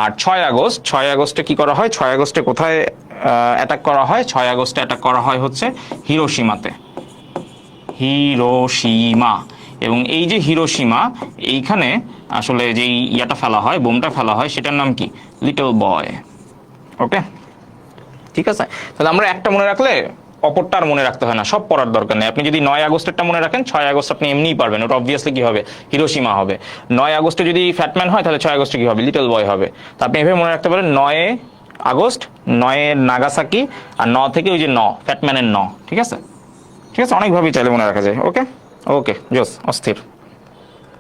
আর 6 আগস্টে কি করা হয়? 6 আগস্টে কোথায় অ্যাটাক করা হয়? 6 আগস্টে অ্যাটাক করা হয় হচ্ছে হিরোশিমাতে, হিরোশিমা। এবং এই যে হিরোশিমা, এইখানে আসলে যেই ইয়াটা ফেলা হয়, বোমটা ফেলা হয়, সেটার নাম কি? Little boy. ওকে, ঠিক আছে। তাহলে আমরা একটা মনে রাখলে অপরটা আর মনে রাখতে হয় না, সব পড়ার দরকার নেই। আপনি যদি 9 আগস্টেরটা মনে রাখেন, 6 আগস্ট আপনি এমনিই পারবেন, ওটা অবভিয়াসলি কি হবে? হিরোশিমা হবে। 9 আগস্টে যদি ফ্যাটম্যান হয় তাহলে 6 আগস্টে কি হবে? লিটল বয় হবে। তা আপনি এভাবে মনে রাখতে পারেন 9 আগস্ট, 9 নাগাসাকি, আর 9 থেকে ওই যে ফ্যাটম্যানের 9, ঠিক আছে, ঠিক আছে, অনেকভাবেই চাইলে মনে রাখা যায়। ওকে ওকে, জোস, অস্থির,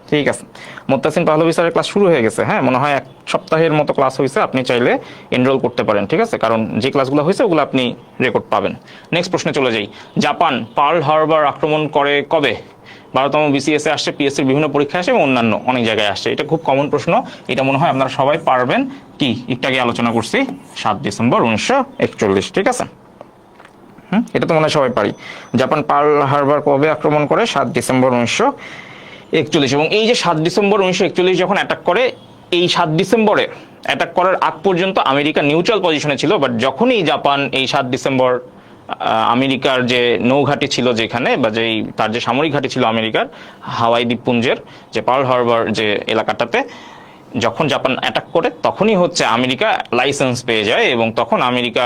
ঠিক আছে। মুত্তাসিম পাহলভি স্যারের ক্লাস শুরু হয়ে গেছে, হ্যাঁ মনে হয় 1 সপ্তাহের মতো ক্লাস হয়েছে, আপনি চাইলে এনরোল করতে পারেন, ঠিক আছে, কারণ যে ক্লাসগুলো হয়েছে ওগুলো আপনি রেকর্ড পাবেন। নেক্সট প্রশ্নে চলে যাই। জাপান পার্ল হারবার আক্রমণ করে কবে? 12তম বিসিএস এ আসছে, পিএসসির বিভিন্ন পরীক্ষা আসে এবং অন্যান্য অনেক জায়গায় আসছে। এটা খুব কমন প্রশ্ন, এটা মনে হয় আপনারা সবাই পারবেন। কি একটু আগে আলোচনা করছি, 7 ডিসেম্বর 1941, ঠিক আছে। এটা তো মনে হয় সবাই পারি। জাপান পার্ল হারবার কবে আক্রমণ করে? 7 ডিসেম্বর 1941। এবং এই যে 7 ডিসেম্বর 1941 যখন অ্যাটাক করে, এই 7 ডিসেম্বরে অ্যাটাক করার আগ পর্যন্ত আমেরিকা নিউট্রাল পজিশনে ছিল। বাট যখনই জাপান এই 7 ডিসেম্বর আমেরিকার যে নৌঘাটি ছিল যেখানে, বা যেই তার যে সামরিক ঘাঁটি ছিল আমেরিকার হাওয়াই দ্বীপপুঞ্জের যে পার্ল হারবার যে এলাকাটাতে, যখন জাপান অ্যাটাক করে তখনই হচ্ছে আমেরিকা লাইসেন্স পেয়ে যায়, এবং তখন আমেরিকা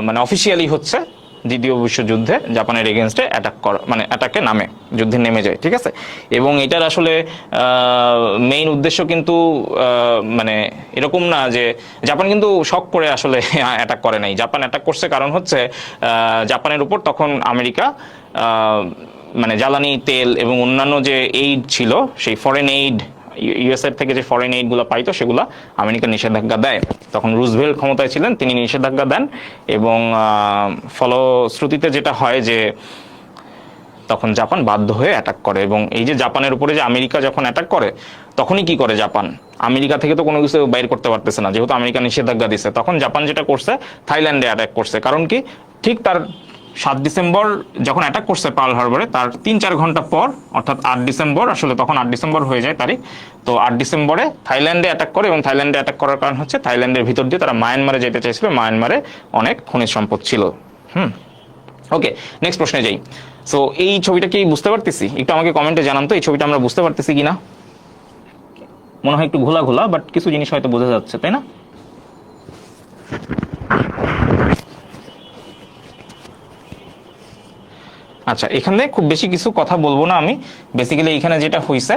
মানে অফিসিয়ালি হচ্ছে দ্বিতীয় বিশ্বযুদ্ধে জাপানের এগেনস্টে অ্যাটাক করা, মানে অ্যাটাকে নামে, যুদ্ধে নেমে যায়। ঠিক আছে, এবং এটার আসলে মেইন উদ্দেশ্য কিন্তু মানে এরকম না যে জাপান কিন্তু শক করে আসলে অ্যাটাক করে নাই। জাপান অ্যাটাক করছে কারণ হচ্ছে জাপানের উপর তখন আমেরিকা মানে জ্বালানি তেল এবং অন্যান্য যে এইড ছিল, সেই ফরেন এইড ইউএসএর থেকে যে ফরেন এইড গুলো পাইতো সেগুলা আমেরিকা নিষেধাজ্ঞা দেয়। তখন রুজভেল্ট ক্ষমতায় ছিলেন, তিনি নিষেধাজ্ঞা দেন, এবং ফলশ্রুতিতে যেটা হয় যে তখন জাপান বাধ্য হয়ে অ্যাটাক করে। এবং এই যে জাপানের উপরে যে আমেরিকা যখন অ্যাটাক করে, তখনই কি করে জাপান, আমেরিকা থেকে তো কোনো কিছু বাইর করতে পারতেছে না যেহেতু আমেরিকা নিষেধাজ্ঞা দিচ্ছে, তখন জাপান যেটা করছে থাইল্যান্ডে অ্যাটাক করছে। কারণ কি, ঠিক তার 7 ডিসেম্বর যখন অ্যাটাক করছে পার্ল হারবারে, তার 3-4 ঘন্টা পর, অর্থাৎ 8 ডিসেম্বর, আসলে তখন 8 ডিসেম্বর হয়ে যায় তারিখ, তো 8 ডিসেম্বরে থাইল্যান্ডে অ্যাটাক করে। এবং থাইল্যান্ডে অ্যাটাক করার কারণ হচ্ছে থাইল্যান্ডের ভিতর দিয়ে তারা মায়ানমারে যেতে চাইছিল, মায়ানমারে অনেক খনিজ সম্পদ ছিল। ওকে, নেক্সট প্রশ্নে যাই। সো এই ছবিটা কি বুঝতে পারতেছি? একটু আমাকে কমেন্টে জানান তো এই ছবিটা আমরা বুঝতে পারতেছি কিনা। মনে হয় একটু ঘোলা ঘোলা, বাট কিছু জিনিস হয়তো বোঝা যাচ্ছে, তাই না? আচ্ছা, এখানে খুব বেশি কিছু কথা বলবো না আমি। বেসিক্যালি এখানে যেটা হয়েছে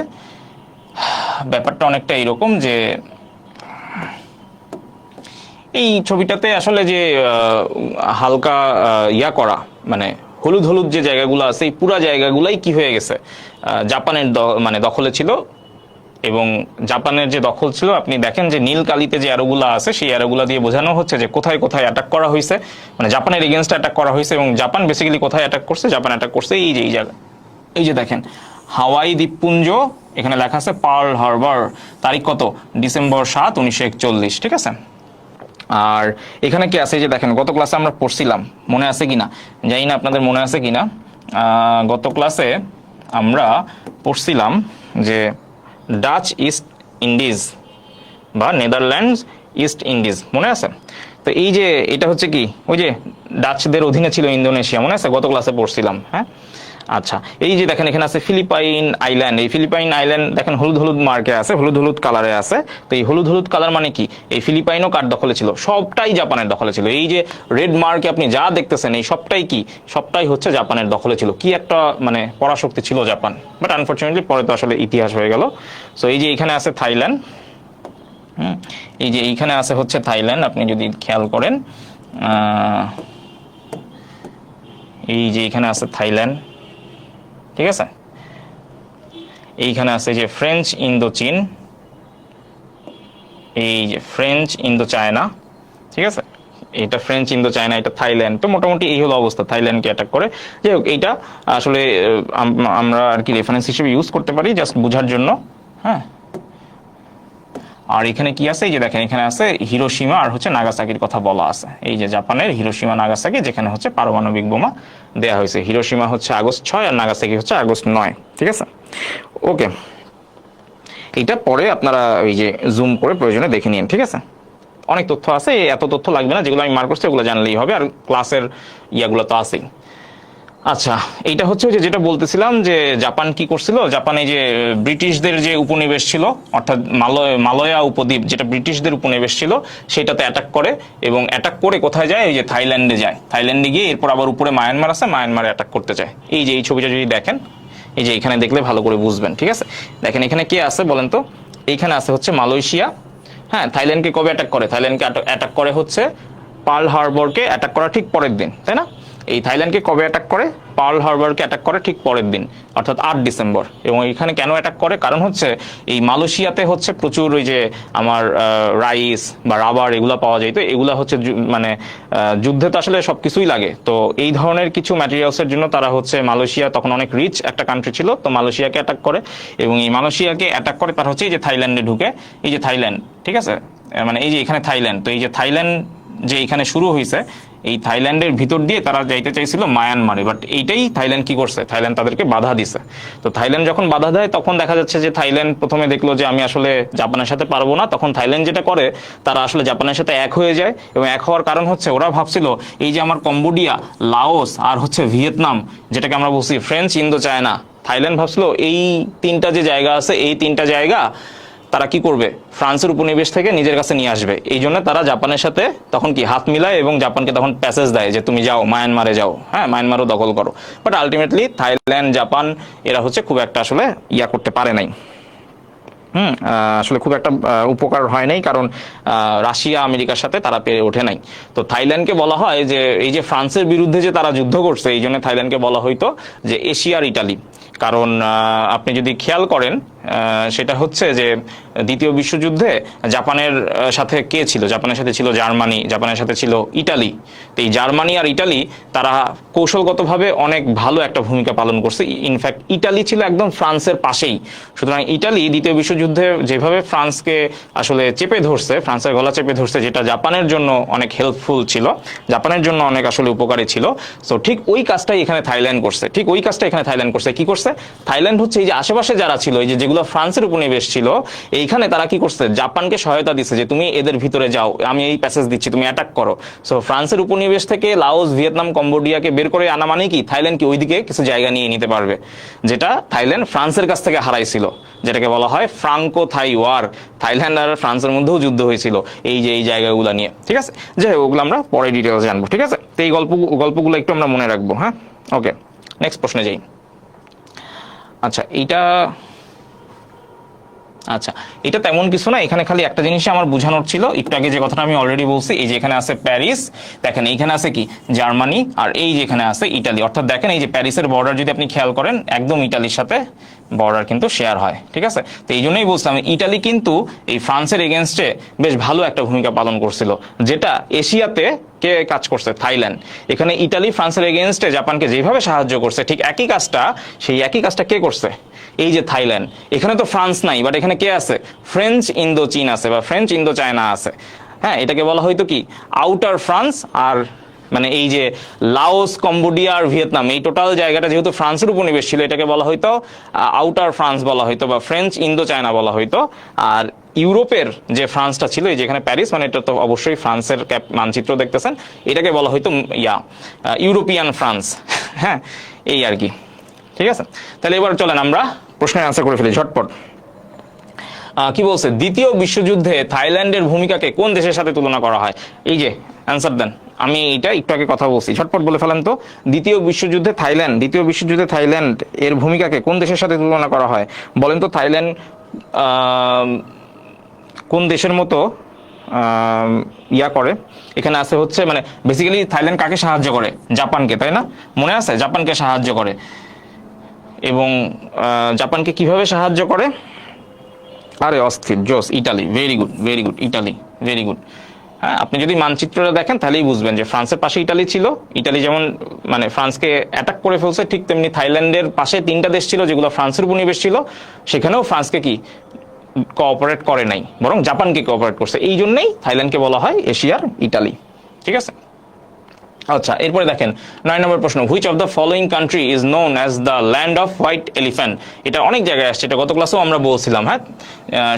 ব্যাপারটা অনেকটা এরকম যে এই ছবিটাতে আসলে যে হালকা ইয়া করা, মানে হলুদ হলুদ যে জায়গাগুলো আছে, এই পুরা জায়গাগুলাই কি হয়ে গেছে, জাপানের মানে দখলে ছিল। এবং জাপানের যে দখল ছিল, আপনি দেখেন যে নীল কালিতে যে অ্যারোগুলো আছে, সেই অ্যারোগুলো দিয়ে বোঝানো হচ্ছে যে কোথায় কোথায় অ্যাটাক করা হয়েছে, মানে জাপানের এগেনস্টে অ্যাটাক করা হয়েছে। এবং জাপান বেসিক্যালি কোথায় অ্যাটাক করছে, জাপান অ্যাটাক করছে এই যে এই জায়গা, এই যে দেখেন হাওয়াই দ্বীপপুঞ্জ, এখানে লেখা আছে পার্ল হারবার, তারিখ কত, ডিসেম্বর 7, 1941। ঠিক আছে, আর এখানে কি আছে, যে দেখেন গত ক্লাসে আমরা পড়ছিলাম, মনে আছে কিনা জানি না আপনাদের মনে আছে কিনা, গত ক্লাসে আমরা পড়ছিলাম যে ডাচ ইস্ট ইন্ডিজ বা নেদারল্যান্ডস ইস্ট ইন্ডিজ, মনে আছে? তো এই যে এটা হচ্ছে কি, ওই যে ডাচদের অধীনে ছিল ইন্দোনেশিয়া, মনে আছে? গত ক্লাসে পড়ছিলাম। হ্যাঁ, আচ্ছা, এই যে দেখেন এখানে আছে ফিলিপাইন আইল্যান্ড। এই ফিলিপাইন আইল্যান্ড দেখেন হলুদ হলুদ মার্কে আছে, হলুদ হলুদ কালারে আছে। তো এই হলুদ হলুদ কালার মানে কি, এই ফিলিপাইনও কার দখলে ছিল? সবটাই জাপানের দখলে ছিল। এই যে রেড মার্কে আপনি যা দেখতেছেন, এই সবটাই কি, সবটাই হচ্ছে জাপানের দখলে ছিল। কি একটা মানে পরাশক্তি ছিল জাপান, বাট আনফরচুনেটলি পরে তো আসলে ইতিহাস হয়ে গেল। সো এই যে এখানে আছে থাইল্যান্ড, এই যে এইখানে আছে হচ্ছে থাইল্যান্ড, আপনি যদি খেয়াল করেন, এই যে এখানে আছে থাইল্যান্ড, ঠিক আছে? এইখানে আছে যে ফ্রেঞ্চ ইন্দো চীন, এই যে ফ্রেঞ্চ ইন্দো চায়না, ঠিক আছে? এটা ফ্রেঞ্চ ইন্দো চায়না, এটা থাইল্যান্ড। তো মোটামুটি এই হলো অবস্থা, থাইল্যান্ডকে অ্যাটাক করে। যাই হোক, এইটা আসলে আমরা আর কি রেফারেন্স হিসেবে ইউজ করতে পারি জাস্ট বোঝার জন্য। হ্যাঁ, আর এখানে কি আছে, এই যে দেখেন এখানে আছে হিরোশিমা আর হচ্ছে নাগাসাকির কথা বলা আছে। এই যে জাপানের হিরোশিমা নাগাসাকি, যেখানে হচ্ছে পারমাণবিক বোমা দেয়া হয়েছে। হিরোশিমা হচ্ছে আগস্ট 6 আর নাগাসাকি হচ্ছে আগস্ট 9। ঠিক আছে, ওকে, এটা পরে আপনারা ওই যে জুম করে প্রয়োজনে দেখে নিন। ঠিক আছে, অনেক তথ্য আছে, এত তথ্য লাগবে না, যেগুলো আমি মার্ক করছি ওগুলো জানলেই হবে, আর ক্লাসের ইয়াগুলো তো আছেই। আচ্ছা, এইটা হচ্ছে যে যেটা বলতেছিলাম যে জাপান কি করছিল, জাপান এই যে ব্রিটিশদের যে উপনিবেশ ছিল, অর্থাৎ মালয়া উপদ্বীপ, যেটা ব্রিটিশদের উপনিবেশ ছিল, সেটাতে অ্যাটাক করে। এবং অ্যাটাক করে কোথায় যায়, এই যে থাইল্যান্ডে যায়। থাইল্যান্ডে গিয়ে এরপর আবার উপরে মায়ানমার আছে, মায়ানমারে অ্যাটাক করতে চায়। এই যে এই ছবিটা যদি দেখেন, এই যে এখানে দেখলে ভালো করে বুঝবেন। ঠিক আছে, দেখেন এখানে কে আছে বলেন তো, এইখানে আছে হচ্ছে মালয়েশিয়া। হ্যাঁ, থাইল্যান্ডকে কবে অ্যাটাক করে, থাইল্যান্ডকে অ্যাটাক করে হচ্ছে পার্ল হারবারকে অ্যাটাক করার ঠিক পরের দিন, তাই না? এই থাইল্যান্ডকে কবে অ্যাটাক করে, পার্ল হারবারকে অ্যাটাক করে ঠিক পরের দিন, অর্থাৎ 8 ডিসেম্বর। এবং এখানে কেন অ্যাটাক করে, কারণ হচ্ছে এই মালয়েশিয়াতে হচ্ছে প্রচুর ওই যে আমার রাইস বা রাবার এগুলো পাওয়া যায়। তো এগুলা হচ্ছে মানে যুদ্ধে তো আসলে সবকিছুই লাগে। তো এই ধরনের কিছু ম্যাটেরিয়ালসের জন্য তারা হচ্ছে, মালয়েশিয়া তখন অনেক রিচ একটা কান্ট্রি ছিল, তো মালয়েশিয়াকে অ্যাটাক করে। এবং এই মালয়েশিয়াকে অ্যাটাক করে তার হচ্ছে এই যে থাইল্যান্ডে ঢুকে, এই যে থাইল্যান্ড, ঠিক আছে, মানে এই যে এখানে থাইল্যান্ড। তো এই যে থাইল্যান্ড যে এখানে শুরু হয়েছে, এই থাইল্যান্ডের ভিতর দিয়ে তারা যাইতে চাইছিল মায়ানমারে, বাট এইটাই থাইল্যান্ড কি করছে, থাইল্যান্ড তাদেরকে বাধা দিছে। তো থাইল্যান্ড যখন বাধা দেয় তখন দেখা যাচ্ছে যে থাইল্যান্ড প্রথমে দেখলো যে আমি আসলে জাপানের সাথে পারবো না, তখন থাইল্যান্ড যেটা করে তারা আসলে জাপানের সাথে এক হয়ে যায়। এবং এক হওয়ার কারণ হচ্ছে ওরা ভাবছিল এই যে আমার কম্বোডিয়া, লাওস আর হচ্ছে ভিয়েতনাম, যেটাকে আমরা বলছি ফ্রেঞ্চ ইন্দো চায়না, থাইল্যান্ড ভাবছিল এই তিনটা যে জায়গা আছে, এই তিনটা জায়গা তারা কি করবে, ফ্রান্সের উপনিবেশ থেকে নিজের কাছে নিয়ে আসবে। এই জন্য তারা জাপানের সাথে তখন কি হাত মিলায় এবং জাপানকে তখন প্যাসেজ দেয় যে তুমি যাও মায়ানমারে যাও, হ্যাঁ মায়ানমারও দখল করো। বাট আলটিমেটলি থাইল্যান্ড, জাপান এরা হচ্ছে খুব একটা আসলে করতে পারে নাই। আসলে খুব একটা উপকার হয় নাই, কারণ রাশিয়া আমেরিকার সাথে তারা পেরে ওঠে নাই। তো থাইল্যান্ডকে বলা হয় যে এই যে ফ্রান্সের বিরুদ্ধে যে তারা যুদ্ধ করছে, এই জন্য থাইল্যান্ডকে বলা হইতো যে এশিয়ার ইটালি। কারণ আপনি যদি খেয়াল করেন সেটা হচ্ছে যে দ্বিতীয় বিশ্বযুদ্ধে জাপানের সাথে কে ছিল, জাপানের সাথে ছিল জার্মানি, জাপানের সাথে ছিল ইটালি। তো এই জার্মানি আর ইটালি তারা কৌশলগতভাবে অনেক ভালো একটা ভূমিকা পালন করছে। ইনফ্যাক্ট ইটালি ছিল একদম ফ্রান্সের পাশেই। সুতরাং ইটালি দ্বিতীয় বিশ্বযুদ্ধে যেভাবে ফ্রান্সকে আসলে চেপে ধরছে, ফ্রান্সের গলা চেপে ধরছে, যেটা জাপানের জন্য অনেক হেল্পফুল ছিল, জাপানের জন্য অনেক আসলে উপকারী ছিল। সো ঠিক ওই কাজটাই এখানে থাইল্যান্ড করছে, ঠিক ওই কাজটা এখানে থাইল্যান্ড করছে। কি করছে থাইল্যান্ড হচ্ছে এই যে আশেপাশে যারা ছিল, এই যে যেগুলো ফ্রান্সের উপনিবেশ ছিল, এইখানে তারা কি করছে, জাপানকে সহায়তা দিচ্ছে যে তুমি এদের ভিতরে যাও, আমি এই প্যাসেজ দিচ্ছি, তুমি অ্যাটাক করো। সো ফ্রান্সের উপনিবেশ থেকে লাওস, ভিয়েতনাম, কম্বোডিয়াকে বের করে আনা মানে কি থাইল্যান্ড কি ওইদিকে কিছু জায়গা নিয়ে নিতে পারবে, যেটা থাইল্যান্ড ফ্রান্সের কাছ থেকে হারাইছিল, যেটাকে বলা হয় ফ্রাঙ্কো থাই ওয়ার। থাইল্যান্ড আর ফ্রান্সের মধ্যেও যুদ্ধ হয়েছিল এই যে এই জায়গাগুলো নিয়ে, ঠিক আছে। যাই হোক, ওগুলো আমরা পরে ডিটেলস জানবো, ঠিক আছে। তো এই গল্পগুলো একটু আমরা মনে রাখবো, হ্যাঁ। ওকে, নেক্সট প্রশ্নে যাই। আচ্ছা, এটা তেমন কিছু না, এখানে খালি একটা জিনিস আমার বোঝানোর ছিল একটু আগে, যে কথাটা আমি অলরেডি বলছি। এই যে এখানে আছে প্যারিস, দেখেন এইখানে আছে কি জার্মানি, আর এই যে এখানে আছে ইটালি। অর্থাৎ দেখেন এই যে প্যারিসের বর্ডার যদি আপনি খেয়াল করেন, একদম ইটালির সাথে বর্ডার কিন্তু শেয়ার হয়, ঠিক আছে। তো এই জন্যই বলছিলাম ইটালি কিন্তু এই ফ্রান্সের এগেনস্টে বেশ ভালো একটা ভূমিকা পালন করছিল, যেটা এশিয়াতে কে কাজ করছে, থাইল্যান্ড। এখানে ইটালি ফ্রান্সের এগেনস্টে জাপানকে যেভাবে সাহায্য করছে, ঠিক একই কাজটা, সেই একই কাজটা কে করছে, এই যে থাইল্যান্ড। এখানে তো ফ্রান্স নাই, বাট এখানে কে আছে, ফ্রেঞ্চ ইন্দো চীন আছে বা ফ্রেঞ্চ ইন্দো চায়না আছে, হ্যাঁ। এটাকে বলা হয়তো কি আউটার ফ্রান্স, আর মানে এই যে লাওস, কম্বোডিয়া আর ভিয়েতনাম, এই টোটাল জায়গাটা যেহেতু ফ্রান্সের উপনিবেশ ছিল, এটাকে বলা হয়তো আউটার ফ্রান্স বলা হয়তো বা ফ্রেঞ্চ ইন্দো চায়না বলা হয়তো। আর ইউরোপের যে ফ্রান্সটা ছিল, এই যেখানে প্যারিস, মানে এটা তো অবশ্যই ফ্রান্সের মানচিত্র দেখতেছেন, এটাকে বলা হয়তো ইউরোপিয়ান ফ্রান্স, হ্যাঁ, এই আর কি, ঠিক আছে। তাহলে এবার চলেন আমরা প্রশ্নের আনসার করে ফেলি ঝটপট। কি বলছে, দ্বিতীয় বিশ্বযুদ্ধে থাইল্যান্ডের ভূমিকাকে কোন দেশের সাথে তুলনা করা হয়? এই যে অ্যান্সার দেন, আমি এটা একটু আগে কথা বলছি, ঝটপট বলে ফেলেন তো। দ্বিতীয় বিশ্বযুদ্ধে থাইল্যান্ড এর ভূমিকাকে কোন দেশের সাথে তুলনা করা হয়? বলেন তো থাইল্যান্ড কোন দেশের মতো করে? এখানে আছে হচ্ছে, মানে বেসিক্যালি থাইল্যান্ড কাকে সাহায্য করে, জাপানকে, তাই না? মনে আছে জাপানকে সাহায্য করে। এবং জাপানকে কিভাবে সাহায্য করে? আরে অস্থির, জোস, Italy, very good Italy, very good. হ্যাঁ, আপনি যদি মানচিত্রটা দেখেন তাহলেই বুঝবেন যে ফ্রান্সের পাশে ইটালি ছিল। ইটালি যেমন মানে ফ্রান্সকে অ্যাটাক করে ফেলছে, ঠিক তেমনি থাইল্যান্ডের পাশে তিনটা দেশ ছিল যেগুলো ফ্রান্সের উপনিবেশ ছিল, সেখানেও ফ্রান্সকে কি কোঅপারেট করে নাই, বরং জাপানকে কোঅপারেট করছে। এই জন্যই থাইল্যান্ডকে বলা হয় এশিয়ার ইটালি, ঠিক আছে। আচ্ছা, এরপরে দেখেন 9 নম্বর প্রশ্ন, which of the following country is known as the land off white elephant? এটা অনেক জায়গায় আসছে, এটা গত ক্লাসেও আমরা বলছিলাম, হ্যাঁ।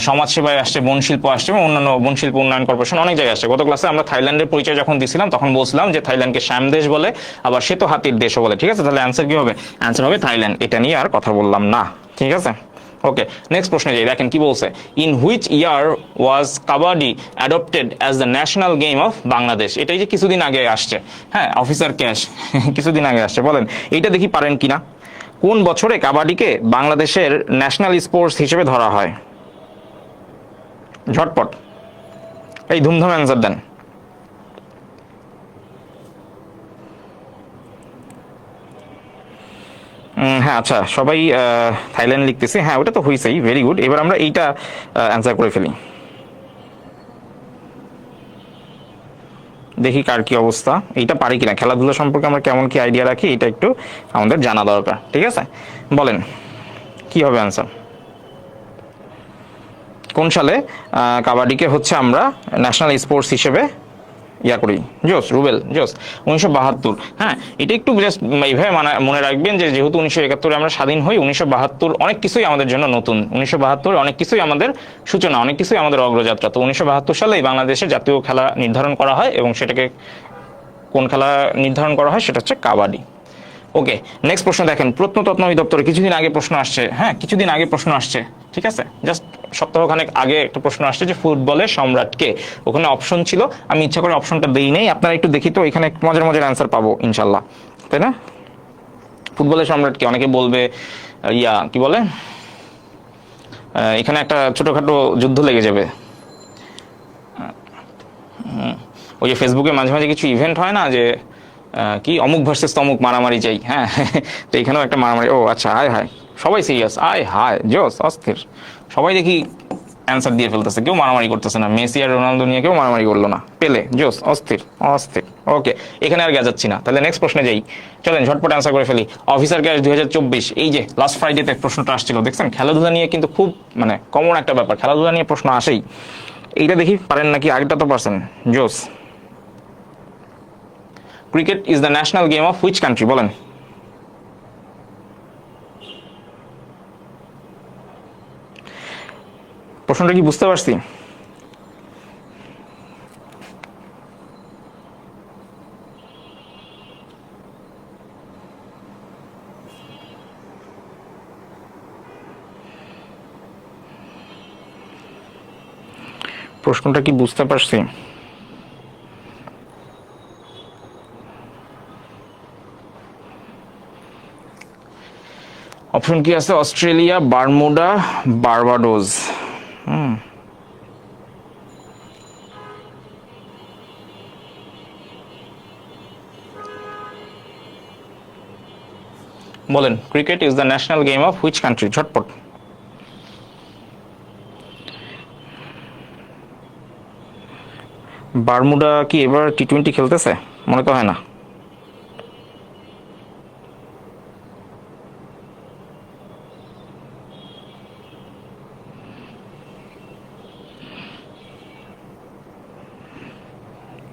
সমাজসেবায় আসছে, বনশিল্প আসছে, এবং অন্যান্য বনশিল্প উন্নয়ন কর্পোরেশন অনেক জায়গায় আসছে। গত ক্লাসে আমরা থাইল্যান্ডের পরিচয় যখন দিছিলাম তখন বলছিলাম যে থাইল্যান্ডকে শ্যাম দেশ বলে, আবার শ্বেত হাতির দেশও বলে, ঠিক আছে। তাহলে অ্যান্সার কি হবে? অ্যান্সার হবে থাইল্যান্ড। এটা নিয়ে আর কথা বললাম না, ঠিক আছে। ওকে, নেক্সট প্রশ্নে যাই। দেখেন কি বলছে, in which year was kabaddi adopted as the national game of Bangladesh? এটাই যে কিছুদিন আগে আসছে, হ্যাঁ, অফিসার ক্যাশ কিছুদিন আগে আসছে। বলেন এইটা দেখি পারেন কিনা। কোন বছরে কাবাডিকে বাংলাদেশের ন্যাশনাল স্পোর্টস হিসেবে ধরা হয়? ঝটপট এই ধুমধাম অ্যান্সার দেন। হ্যাঁ, আচ্ছা, সবাই থাইল্যান্ড লিখতেছে, হ্যাঁ ওটা তো হয়েছেই, ভেরি গুড। এবার আমরা এইটা অ্যান্সার করে ফেলি, দেখি কার কি অবস্থা, এইটা পারি কিনা। খেলাধুলা সম্পর্কে আমরা কেমন কি আইডিয়া রাখি, এটা একটু আমাদের জানা দরকার, ঠিক আছে। বলেন কি হবে অ্যান্সার। কোন সালে কাবাডিকে হচ্ছে আমরা ন্যাশনাল স্পোর্টস হিসেবে ইয়া করি। জোস রুবেল জোস। 1972, হ্যাঁ এটা একটু জাস্ট এইভাবে মনে রাখবেন যে যেহেতু 1971 আমরা স্বাধীন হই, 1972 অনেক কিছুই আমাদের জন্য নতুন, 1972 অনেক কিছুই আমাদের সূচনা, অনেক কিছুই আমাদের অগ্রযাত্রা। তো 1972 সালেই বাংলাদেশের জাতীয় খেলা নির্ধারণ করা হয়, এবং সেটাকে কোন খেলা নির্ধারণ করা হয় সেটা হচ্ছে কাবাডি। ওকে, নেক্সট প্রশ্ন দেখেন, প্রত্নতত্ত্ব অধিদপ্তরে কিছুদিন আগে প্রশ্ন আসছে, হ্যাঁ কিছুদিন আগে প্রশ্ন আসছে, ঠিক আছে, জাস্ট সপ্তাহখানেক আগে একটা প্রশ্ন আসছে যে ফুটবলের সম্রাট কে। ওখানে অপশন ছিল, আমি ইচ্ছা করে অপশনটা দেই নেই, আপনারা একটু দেখি তো, এখানে মজার মজার অ্যান্সার পাবো ইনশাল্লাহ, তাই না? ফুটবলের সম্রাট কে, অনেকে বলবে ইয়া কি বলে, এখানে একটা ছোটখাটো যুদ্ধ লেগে যাবে। ওই যে ফেসবুকে মাঝে মাঝে কিছু ইভেন্ট হয় না, যে কি অমুক ভার্সেস তমুক মারামারি চাই, হ্যাঁ তো এখানেও একটা মারামারি। ও আচ্ছা, আয় হায়, সবাই সিরিয়াস, আয় হায় জোস, অস্থির, সবাই দেখি অ্যান্সার দিয়ে ফেলতেছে, কেউ মারামারি করতেছে না, মেসি আর রোনালদো নিয়ে কেউ মারামারি করলো না, পেলে জোস, অস্থির অস্থির। ওকে, এখানে আর যাচ্ছি না, তাহলে নেক্সট প্রশ্নে যাই, চলেন ঝটপট অ্যান্সার করে ফেলি। অফিসার ক্যাশ 2024, এই যে লাস্ট ফ্রাইডেতে প্রশ্নটা আসছিল, দেখছেন খেলাধুলা নিয়ে কিন্তু খুব মানে কমন একটা ব্যাপার, খেলাধুলা নিয়ে প্রশ্ন আসেই। এইটা দেখি পারেন নাকি, আগেটা তো পারছেন, জোস। Cricket is the national game of which country, বলেন। প্রশ্নটা কি বুঝতে পারছি? প্রশ্নটা কি বুঝতে পারছি? অপশন কি আছে? Australia, Bermuda, Barbados. বলেন, cricket is the national game of which country, ঝটপট। বারমুডা কি এবার টি-20 খেলতেছে? মনে তো হয় না।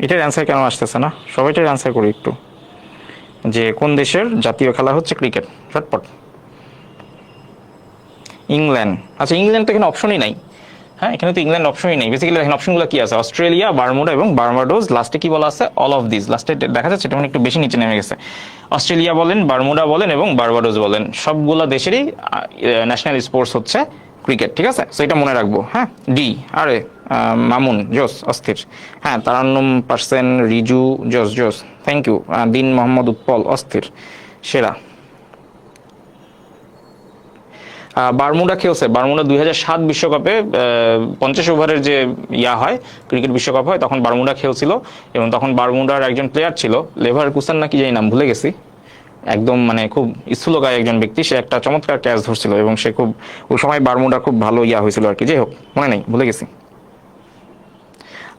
এটার অ্যান্সার কেন আসতেছে না? সবাইটার অ্যান্সার করি একটু, যে কোন দেশের জাতীয় খেলা হচ্ছে ক্রিকেট, ঝটপট। ইংল্যান্ড। আচ্ছা, ইংল্যান্ড তো এখানে অপশনই নাই, হ্যাঁ এখানে তো ইংল্যান্ড অপশনই নেই। বেসিক্যালি দেখেন অপশনগুলো কি আছে, অস্ট্রেলিয়া, বারমুডা এবং বার্বাডোস, লাস্টে কি বলা আছে, অল অফ দিস, লাস্টে দেখা যাচ্ছে এটা একটু বেশি নিচে নেমে গেছে। অস্ট্রেলিয়া বলেন, বারমুডা বলেন এবং বার্বাডোস বলেন, সবগুলা দেশেরই ন্যাশনাল স্পোর্টস হচ্ছে ক্রিকেট, ঠিক আছে, তো এটা মনে রাখবো। হ্যাঁ, ডি। আরে মামুন জোস, অস্থির। হ্যাঁ, 53%, রিজু জোস জোস, থ্যাংক ইউ। দিন মোহাম্মদ উৎপল, অস্থির, সেরা। বারমুডা খেলছে, বারমুডা 2007 বিশ্বকাপে 50 ওভারের যে ইয়া হয়, ক্রিকেট বিশ্বকাপ হয়, তখন বারমুডা খেলছিল, এবং তখন বারমুডার একজন প্লেয়ার ছিল, লেভার কুসান নাকি জানি নাম, ভুলে গেছি, একদম মানে খুব স্থূলকায় একজন ব্যক্তি, সে একটা চমৎকার ক্যাচ ধরছিল, এবং সে খুব ওই সময় বারমুডা খুব ভালো ইয়া হয়েছিল আর কি, যাই হোক মনে নেই, ভুলে গেছি।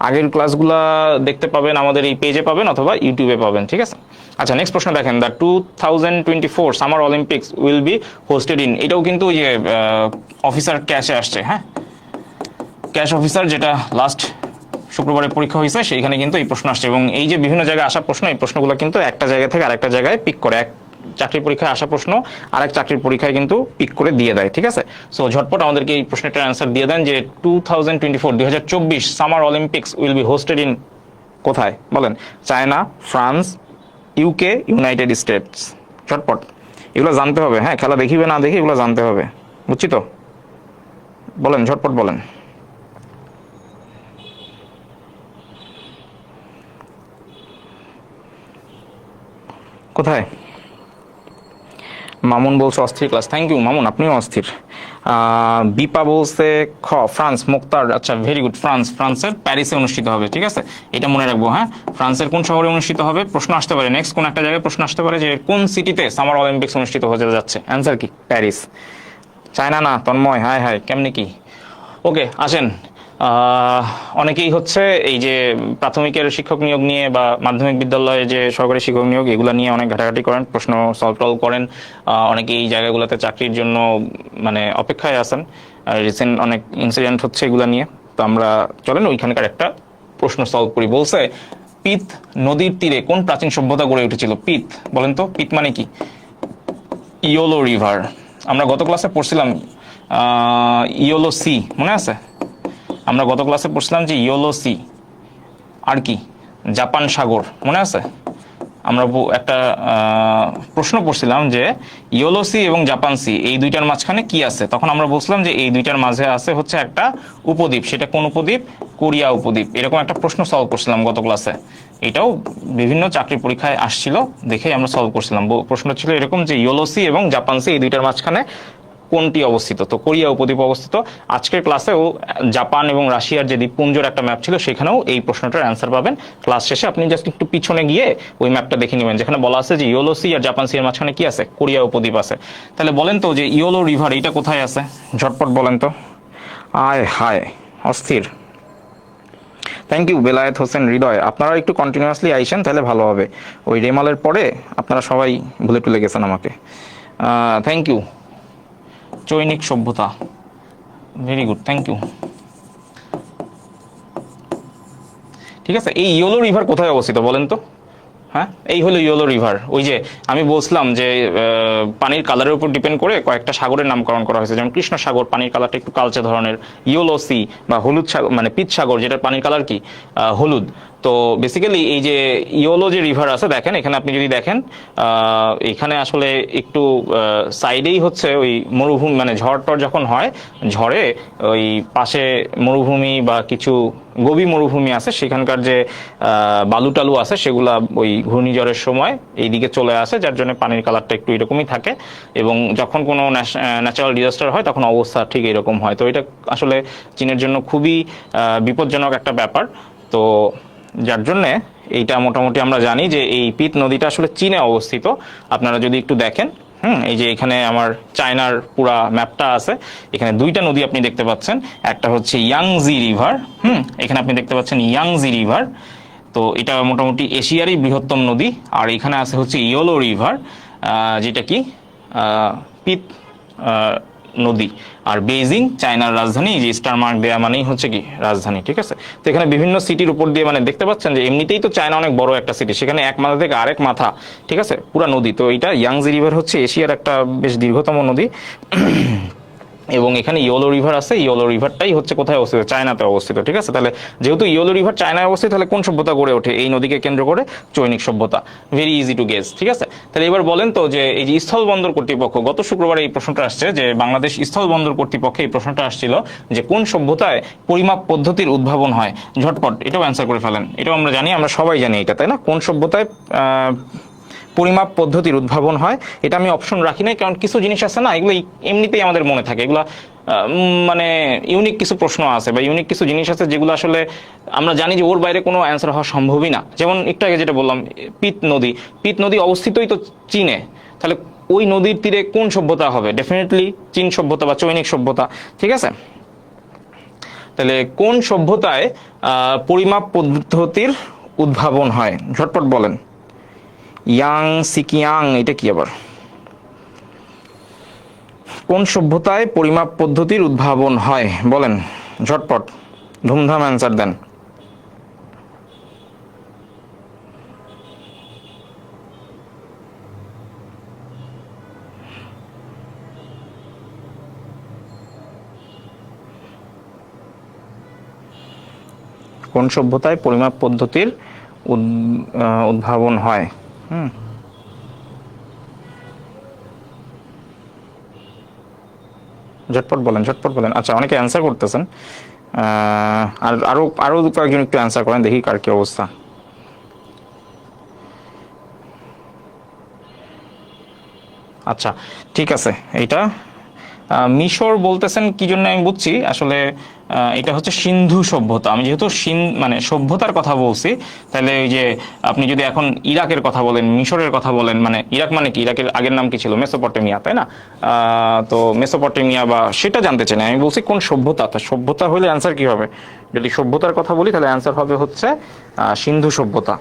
আগের ক্লাসগুলা দেখতে পাবেন আমাদের এই পেজে পাবেন অথবা ইউটিউবে পাবেন, ঠিক আছে। আচ্ছা, নেক্সট প্রশ্ন দেখেন, the 2024 summer Olympics will be hosted in, এটাও কিন্তু ওই যে অফিসার ক্যাশে আসছে, হ্যাঁ ক্যাশ অফিসার, যেটা লাস্ট শুক্রবারে পরীক্ষা হয়েছে, সেইখানে কিন্তু এই প্রশ্ন আসছে, এবং এই যে বিভিন্ন জায়গায় আসা প্রশ্ন, এই প্রশ্নগুলো কিন্তু একটা জায়গা থেকে আরেকটা জায়গায় পিক করে, এক চাকরির পরীক্ষায় আসা প্রশ্ন আরেক চাকরির পরীক্ষায় কিন্তু পিক করে দিয়ে দেয়, ঠিক আছে। সো ঝটপট আমাদেরকে এই প্রশ্নটার অ্যান্সার দিয়ে দেন, যে 2024 summer Olympics will be hosted in, কোথায় বলেন? China, France, UK, United states, ঝটপট। এগুলো জানতে হবে, হ্যাঁ খেলা দেখিবে না দেখি, এগুলো জানতে হবে, বুঝছি তো, বলেন ঝটপট বলেন। কোথায়? মামুন বলছে অস্থির ক্লাস, থ্যাংক ইউ মামুন, আপনিও অস্থির। বিপা বলছে খ, ফ্রান্স, মুক্তার, আচ্ছা ভেরি গুড, ফ্রান্স, ফ্রান্সের প্যারিসে অনুষ্ঠিত হবে, ঠিক আছে, এটা মনে রাখবো। হ্যাঁ, ফ্রান্সের কোন শহরে অনুষ্ঠিত হবে, প্রশ্ন আসতে পারে, নেক্সট কোন একটা জায়গায় প্রশ্ন আসতে পারে যে কোন সিটিতে সামার অলিম্পিক্স অনুষ্ঠিত হতে যাচ্ছে, অ্যান্সার কি? প্যারিস। চায়না না, তন্ময়, হায় হায় কেমনি কি। ওকে, আসেন, অনেকেই হচ্ছে এই যে প্রাথমিকের শিক্ষক নিয়োগ নিয়ে বা মাধ্যমিক বিদ্যালয়ে যে সরকারি শিক্ষক নিয়োগ, এগুলো নিয়ে অনেক ঘাটাঘাটি করেন, প্রশ্ন সলভ টলভ করেন, অনেকেই এই জায়গাগুলোতে চাকরির জন্য মানে অপেক্ষায় আছেন, রিসেন্ট অনেক ইনসিডেন্ট হচ্ছে এগুলো নিয়ে। তো আমরা চলেন ওইখানকার একটা প্রশ্ন সলভ করি। বলছে পিত নদীর তীরে কোন প্রাচীন সভ্যতা গড়ে উঠেছিল? পিত, বলেন তো পিত মানে কি? Yellow river. আমরা গত ক্লাসে পড়ছিলাম ইয়োলো সি, মনে আছে? আমরা গত ক্লাসে পড়ছিলাম যে ইয়োলো সি, আর কি জাপান সাগর, মনে আছে? আমরা একটা প্রশ্ন পড়ছিলাম যে ইয়োলো সি এবং জাপান সি এই দুইটার মাঝখানে কি আছে, তখন আমরা বলছিলাম যে এই দুইটার মাঝে আছে হচ্ছে একটা উপদ্বীপ। সেটা কোন উপদ্বীপ? কোরিয়া উপদ্বীপ। এরকম একটা প্রশ্ন সলভ করছিলাম গত ক্লাসে। এটাও বিভিন্ন চাকরি পরীক্ষায় আসছিল, দেখেই আমরা সলভ করছিলাম। প্রশ্ন ছিল এরকম যে ইয়োলো সি এবং জাপান সি এই দুইটার মাঝখানে কোনটি অবস্থিত? তো কোরিয়া উপদ্বীপ অবস্থিত। আজকের ক্লাসেও জাপান এবং রাশিয়ার যে দ্বীপপুঞ্জের একটা ম্যাপ ছিল সেখানেও এই প্রশ্নটার অ্যান্সার পাবেন। ক্লাস শেষে আপনি জাস্ট একটু পিছনে গিয়ে ওই ম্যাপটা দেখে নেবেন, যেখানে বলা আছে যে ইয়োলো সি আর জাপান সি এর মাঝখানে কি আছে? কোরিয়া উপদ্বীপ আছে। তাহলে বলেন তো যে ইয়োলো রিভার এইটা কোথায় আছে? ঝটপট বলেন তো। আয় হায়, অস্থির। থ্যাংক ইউ বেলায়েত হোসেন হৃদয়। আপনারা একটু কন্টিনিউয়াসলি আইসেন, তাহলে ভালো হবে। ওই রেমালের পরে আপনারা সবাই ভুলে টুলে গেছেন আমাকে। Thank you. চৈনিক সভ্যতা, ভেরি গুড, থ্যাংক ইউ। ঠিক আছে, এই ইয়োলো রিভার কোথায় অবস্থিত বলেন তো? হ্যাঁ, এই হলো ইয়োলো রিভার। ওই যে আমি বলছিলাম যে পানির কালারের উপর ডিপেন্ড করে কয়েকটা সাগরের নামকরণ করা হয়েছে, যেমন কৃষ্ণ সাগর, পানির কালারটা একটু কালচে ধরনের। ইয়োলো সি বা হলুদ সাগর, মানে পিত সাগর, যেটার পানির কালার কি হলুদ। তো বেসিক্যালি এই যে ইয়োলো যে রিভার আছে, দেখেন এখানে আপনি যদি দেখেন এখানে আসলে একটু সাইডেই হচ্ছে ওই মরুভূমি, মানে ঝড় টর যখন হয়, ঝড়ে ওই পাশে মরুভূমি বা কিছু গভীর মরুভূমি আছে, সেখানকার যে বালু টালু আছে সেগুলা ওই ঘূর্ণিঝড়ের সময় এইদিকে চলে আসে, যার জন্য পানির কালারটা একটু এরকমই থাকে। এবং যখন কোনো ন্যাচারাল ডিজাস্টার হয় তখন অবস্থা ঠিক এরকম হয়। তো এটা আসলে চীনের জন্য খুবই বিপজ্জনক একটা ব্যাপার। তো যার জন্যে এইটা মোটামুটি আমরা জানি যে এই পিত নদীটা আসলে চীনে অবস্থিত। আপনারা যদি একটু দেখেন, এই যে এখানে আমার চায়নার পুরা ম্যাপটা আছে, এখানে দুইটা নদী আপনি দেখতে পাচ্ছেন। একটা হচ্ছে ইয়াংজি রিভার, এখানে আপনি দেখতে পাচ্ছেন ইয়াংজি রিভার। তো এটা মোটামুটি এশিয়ারই বৃহত্তম নদী। আর এখানে আছে হচ্ছে ইয়োলো রিভার, যেটা কি পিত নদী। আর বেইজিং চায়নার রাজধানী, যে স্টার মার্ক দেয়া মানেই হচ্ছে কি রাজধানী। ঠিক আছে, তো এখানে বিভিন্ন সিটির উপর দিয়ে, মানে দেখতে পাচ্ছেন যে এমনিতেই তো চায়না অনেক বড় একটা সিটি, সেখানে এক মাথা থেকে আরেক মাথা, ঠিক আছে, পুরা নদী। তো এটা ইয়াংজি রিভার হচ্ছে এশিয়ার একটা বেশ দীর্ঘতম নদী। এবং এখানে ইয়োলো রিভার আছে, ইয়োলো রিভারটাই হচ্ছে কোথায় অবস্থিত? চায়নাতে অবস্থিত। ঠিক আছে, তাহলে যেহেতু ইয়োলো রিভার চায়নায় অবস্থিত, তাহলে কোন সভ্যতা গড়ে ওঠে এই নদীকে কেন্দ্র করে? চৈনিক সভ্যতা। Very easy to guess. ঠিক আছে, তাহলে এবার বলেন তো যে এই যে স্থল বন্দর কর্তৃপক্ষ, গত শুক্রবার এই প্রশ্নটা আসছে যে বাংলাদেশ স্থল বন্দর কর্তৃপক্ষে এই প্রশ্নটা আসছিল যে কোন সভ্যতায় পরিমাপ পদ্ধতির উদ্ভাবন হয়? ঝটপট এটাও অ্যান্সার করে ফেলেন। এটাও আমরা জানি, আমরা সবাই জানি এটা, তাই না? কোন সভ্যতায় পরিমাপ পদ্ধতির উদ্ভাবন হয়? এটা আমি অপশন রাখি নাই, কারণ কিছু জিনিস আছে না, এগুলো এমনিতেই আমাদের মনে থাকে। এগুলা মানে ইউনিক কিছু প্রশ্ন আছে বা ইউনিক কিছু জিনিস আছে যেগুলো আসলে আমরা জানি যে ওর বাইরে কোনো অ্যান্সার হওয়া সম্ভবই না। যেমন একটু আগে যেটা বললাম, পিত নদী, পিত নদী অবস্থিতই তো চীনে, তাহলে ওই নদীর তীরে কোন সভ্যতা হবে? ডেফিনেটলি চীন সভ্যতা বা চৈনিক সভ্যতা। ঠিক আছে, তাহলে কোন সভ্যতায় পরিমাপ পদ্ধতির উদ্ভাবন হয়? ঝটপট বলেন। ইয়াং সিকিয়াং, এটা কি আবার? কোন সভ্যতায় পরিমাপ পদ্ধতির উদ্ভাবন হয় বলেন ঝটপট, ধুমধাম অ্যান্সার দেন। কোন সভ্যতায় পরিমাপ পদ্ধতির উদ্ভাবন হয়? ঝটপট বলেন, ঝটপট বলেন। আচ্ছা, অনেকে অ্যান্সার করতেছেন, আর আরো আরো কয়েকজন একটু অ্যান্সার করেন, দেখি কার কি অবস্থা। আচ্ছা, ঠিক আছে, এইটা মিশর বলতেছেন কি জন্য আমি বুঝছি। আসলে এটা হচ্ছে সিন্ধু সভ্যতা। আমি যেহেতু মানে সভ্যতার কথা বলছি, তাহলে ওই যে আপনি যদি এখন ইরাকের কথা বলেন, মিশরের কথা বলেন, মানে ইরাক মানে কি? ইরাকের আগের নাম কি ছিল? মেসোপটেমিয়া, তাই না? তো মেসোপটেমিয়া বা সেটা জানতে চাই না, আমি বলছি কোন সভ্যতা। তো সভ্যতা হলে অ্যান্সার কি হবে? যদি সভ্যতার কথা বলি তাহলে অ্যান্সার হবে হচ্ছে সিন্ধু সভ্যতা।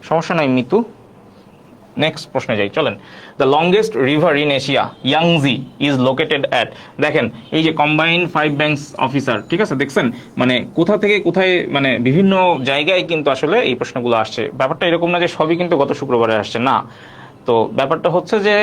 সমস্যা নাই মিতু, নেক্সট প্রশ্নে যাই, চলেন। The longest river in Asia Yangtze is located at. দেখেন এই যে কম্বাইন্ড 5 ব্যাংকস অফিসার, ঠিক আছে, দেখছেন মানে কোথা থেকে কোথায়, মানে বিভিন্ন জায়গায় কিন্তু আসলে এই প্রশ্নগুলো আসছে। ব্যাপারটা এরকম না যে সবই কিন্তু গত শুক্রবারে আসছে, না। তো ব্যাপারটা হচ্ছে যে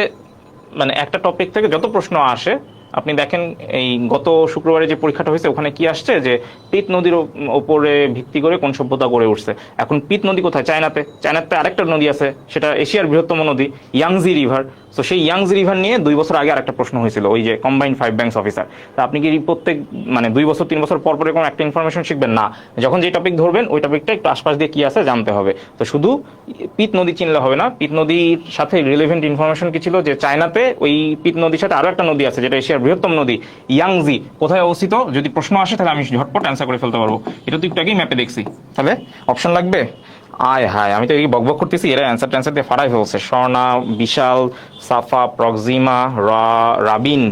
মানে একটা টপিক থেকে যত প্রশ্ন আসে, আপনি দেখেন এই গত শুক্রবারে যে পরীক্ষাটা হয়েছে ওখানে কি আসছে যে পিত নদীর ওপরে ভিত্তি করে কোন সভ্যতা গড়ে উঠছে। এখন পিত নদী কোথায়? চায়নাতে। চায়নাতে আরেকটা নদী আছে, সেটা এশিয়ার বৃহত্তম নদী, ইয়াংজি রিভার। তো সেই ইয়াংজি রিভার নিয়ে 2 বছর আগে আরেকটা প্রশ্ন হয়েছিল, ওই যে কম্বাইন্ড 5 ব্যাংকস অফিসার। তা আপনি কি প্রত্যেক মানে 2 বছর 3 বছর পর পরে কোনো একটা ইনফরমেশন শিখবেন? না, যখন যে টপিক ধরবেন ওই টপিকটা একটু আশপাশ দিয়ে কি আছে জানতে হবে। তো শুধু পিত নদী চিনলে হবে না, পিত নদীর সাথে রিলেভেন্ট ইনফরমেশন কি ছিল যে চায়নাতে ওই পিত নদীর সাথে আরো একটা নদী আছে যেটা এশিয়ার বৃহত্তম নদী, ইয়াংজি, কোথায় অবস্থিত। যদি প্রশ্ন আসে তাহলে আমি ঝটপট অ্যান্সার করে ফেলতে পারবো। এটা তো একটু আগেই ম্যাপে দেখছি, তাহলে অপশন লাগবে। আয় হায়, আমি তো এই বকবক করতেছি, এরা অ্যান্সার ট্যান্সার দিয়ে ফাড়াই ফেলছে। স্বর্ণা, বিশাল, সাফা, প্রক্সিমা, রাবিন,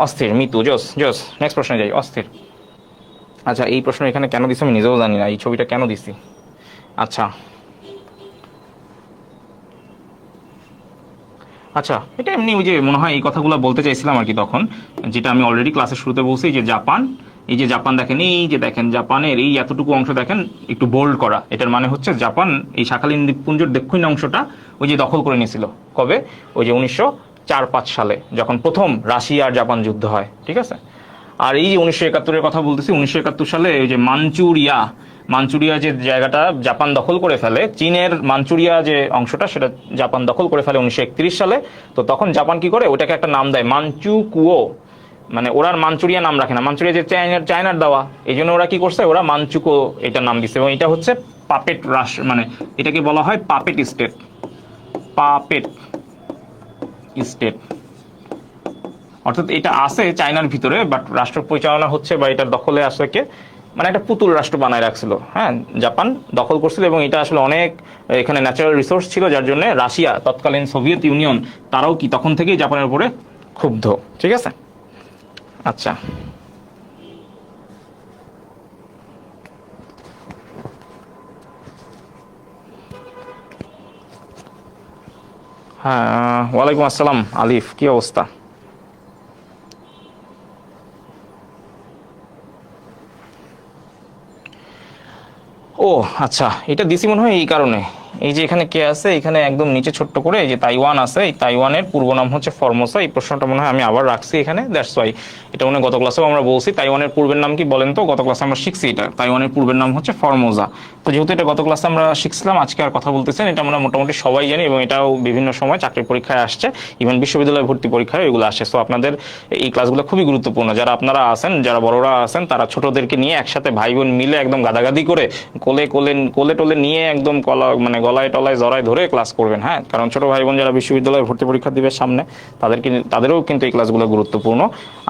অস্থির, মিতু, জোস জোস। নেক্সট প্রশ্নে যাই, অস্থির। আচ্ছা, এই প্রশ্ন এখানে কেন দিছি আমি নিজেও জানি না, এই ছবিটা কেন দিছি। আচ্ছা আচ্ছা, এটা এমনি ওই যে মনে হয় এই কথাগুলো বলতে চাইছিলাম আর কি তখন, যেটা আমি অলরেডি ক্লাসের শুরুতে বলছি যে জাপান, এই যে জাপান দেখেন, এই যে দেখেন জাপানের এই এতটুকু অংশ দেখেন একটু বোল্ড করা, এটার মানে হচ্ছে জাপান এই শাখালিন দ্বীপপুঞ্জের দক্ষিণ অংশটা ওই যে দখল করে নিয়েছিল। কবে? ওই যে 1904-5 সালে যখন প্রথম রাশিয়া আর জাপান যুদ্ধ হয়, ঠিক আছে। আর এই যে 1971-এর কথা বলতেছি, 1971 সালে ওই যে মাঞ্চুরিয়া, মাঞ্চুরিয়া যে জায়গাটা জাপান দখল করে ফেলে, চীনের মাঞ্চুরিয়া যে অংশটা সেটা জাপান দখল করে ফেলে 1931 সালে। তো তখন জাপান কি করে, ওটাকে একটা নাম দেয় মাঞ্চুকুও। মানে ওরা মাঞ্চুরিয়া নাম রাখে না, মাঞ্চুরিয়া যে চায়নার দেওয়া, এই জন্য ওরা কি করছে, ওরা মাঞ্চুকো এটা নাম দিচ্ছে। এবং এটা হচ্ছে পাপেট রাষ্ট্র, মানে এটাকে বলা হয় পাপেট স্টেট, পাপেট স্টেট। অর্থাৎ এটা আছে চায়নার ভিতরে, বাট রাষ্ট্র পরিচালনা হচ্ছে বা এটার দখলে আসলে কে, মানে একটা পুতুল রাষ্ট্র বানায় রাখছিল, হ্যাঁ, জাপান দখল করছিল। এবং এটা আসলে অনেক এখানে ন্যাচারাল রিসোর্স ছিল, যার জন্য রাশিয়া, তৎকালীন সোভিয়েত ইউনিয়ন, তারাও কি তখন থেকেই জাপানের উপরে ক্ষুব্ধ, ঠিক আছে। আচ্ছা, হ্যাঁ, ওয়ালাইকুম আসসালাম আলিফ, কি অবস্থা? ও আচ্ছা, এটা দিছি মনে হয় এই কারণে, এই যে এখানে কে আছে, এখানে একদম নিচে ছোট্ট করে এই যে তাইওয়ান আছে, এই তাইওয়ানের পূর্ব নাম হচ্ছে ফরমোসা। এই প্রশ্নটা মনে হয় আমি আবার রাখছি এখানে, দ্যাটস ওয়াই। এটা মনে হয় গত ক্লাসেও আমরা বলছি। তাইওয়ানের পূর্বের নাম কি বলেন তো? গত ক্লাসে আমরা শিখছি এটা, তাইওয়ানের পূর্বের নাম হচ্ছে ফরমোজা। তো যেহেতু এটা গত ক্লাসে আমরা শিখছিলাম, আজকে আর কথা বলতেছেন, এটা আমরা মোটামুটি সবাই জানি এবং এটাও বিভিন্ন সময় চাকরির পরীক্ষায় আসছে, ইভেন বিশ্ববিদ্যালয় ভর্তি পরীক্ষায় এগুলো আসে। সো আপনাদের এই ক্লাসগুলো খুবই গুরুত্বপূর্ণ। যারা আপনারা আছেন, যারা বড়রা আছেন, তারা ছোটদেরকে নিয়ে একসাথে ভাই বোন মিলে একদম গাদাগাদি করে কোলে কোলে কোলে টোলে নিয়ে একদম মানে গলায় টলায় জড়ায় ধরে ক্লাস করবেন, হ্যাঁ। কারণ ছোট ভাই বোন যারা বিশ্ববিদ্যালয়ে ভর্তি পরীক্ষা দিবে সামনে, তাদেরও কিন্তু এই ক্লাসগুলো গুরুত্বপূর্ণ।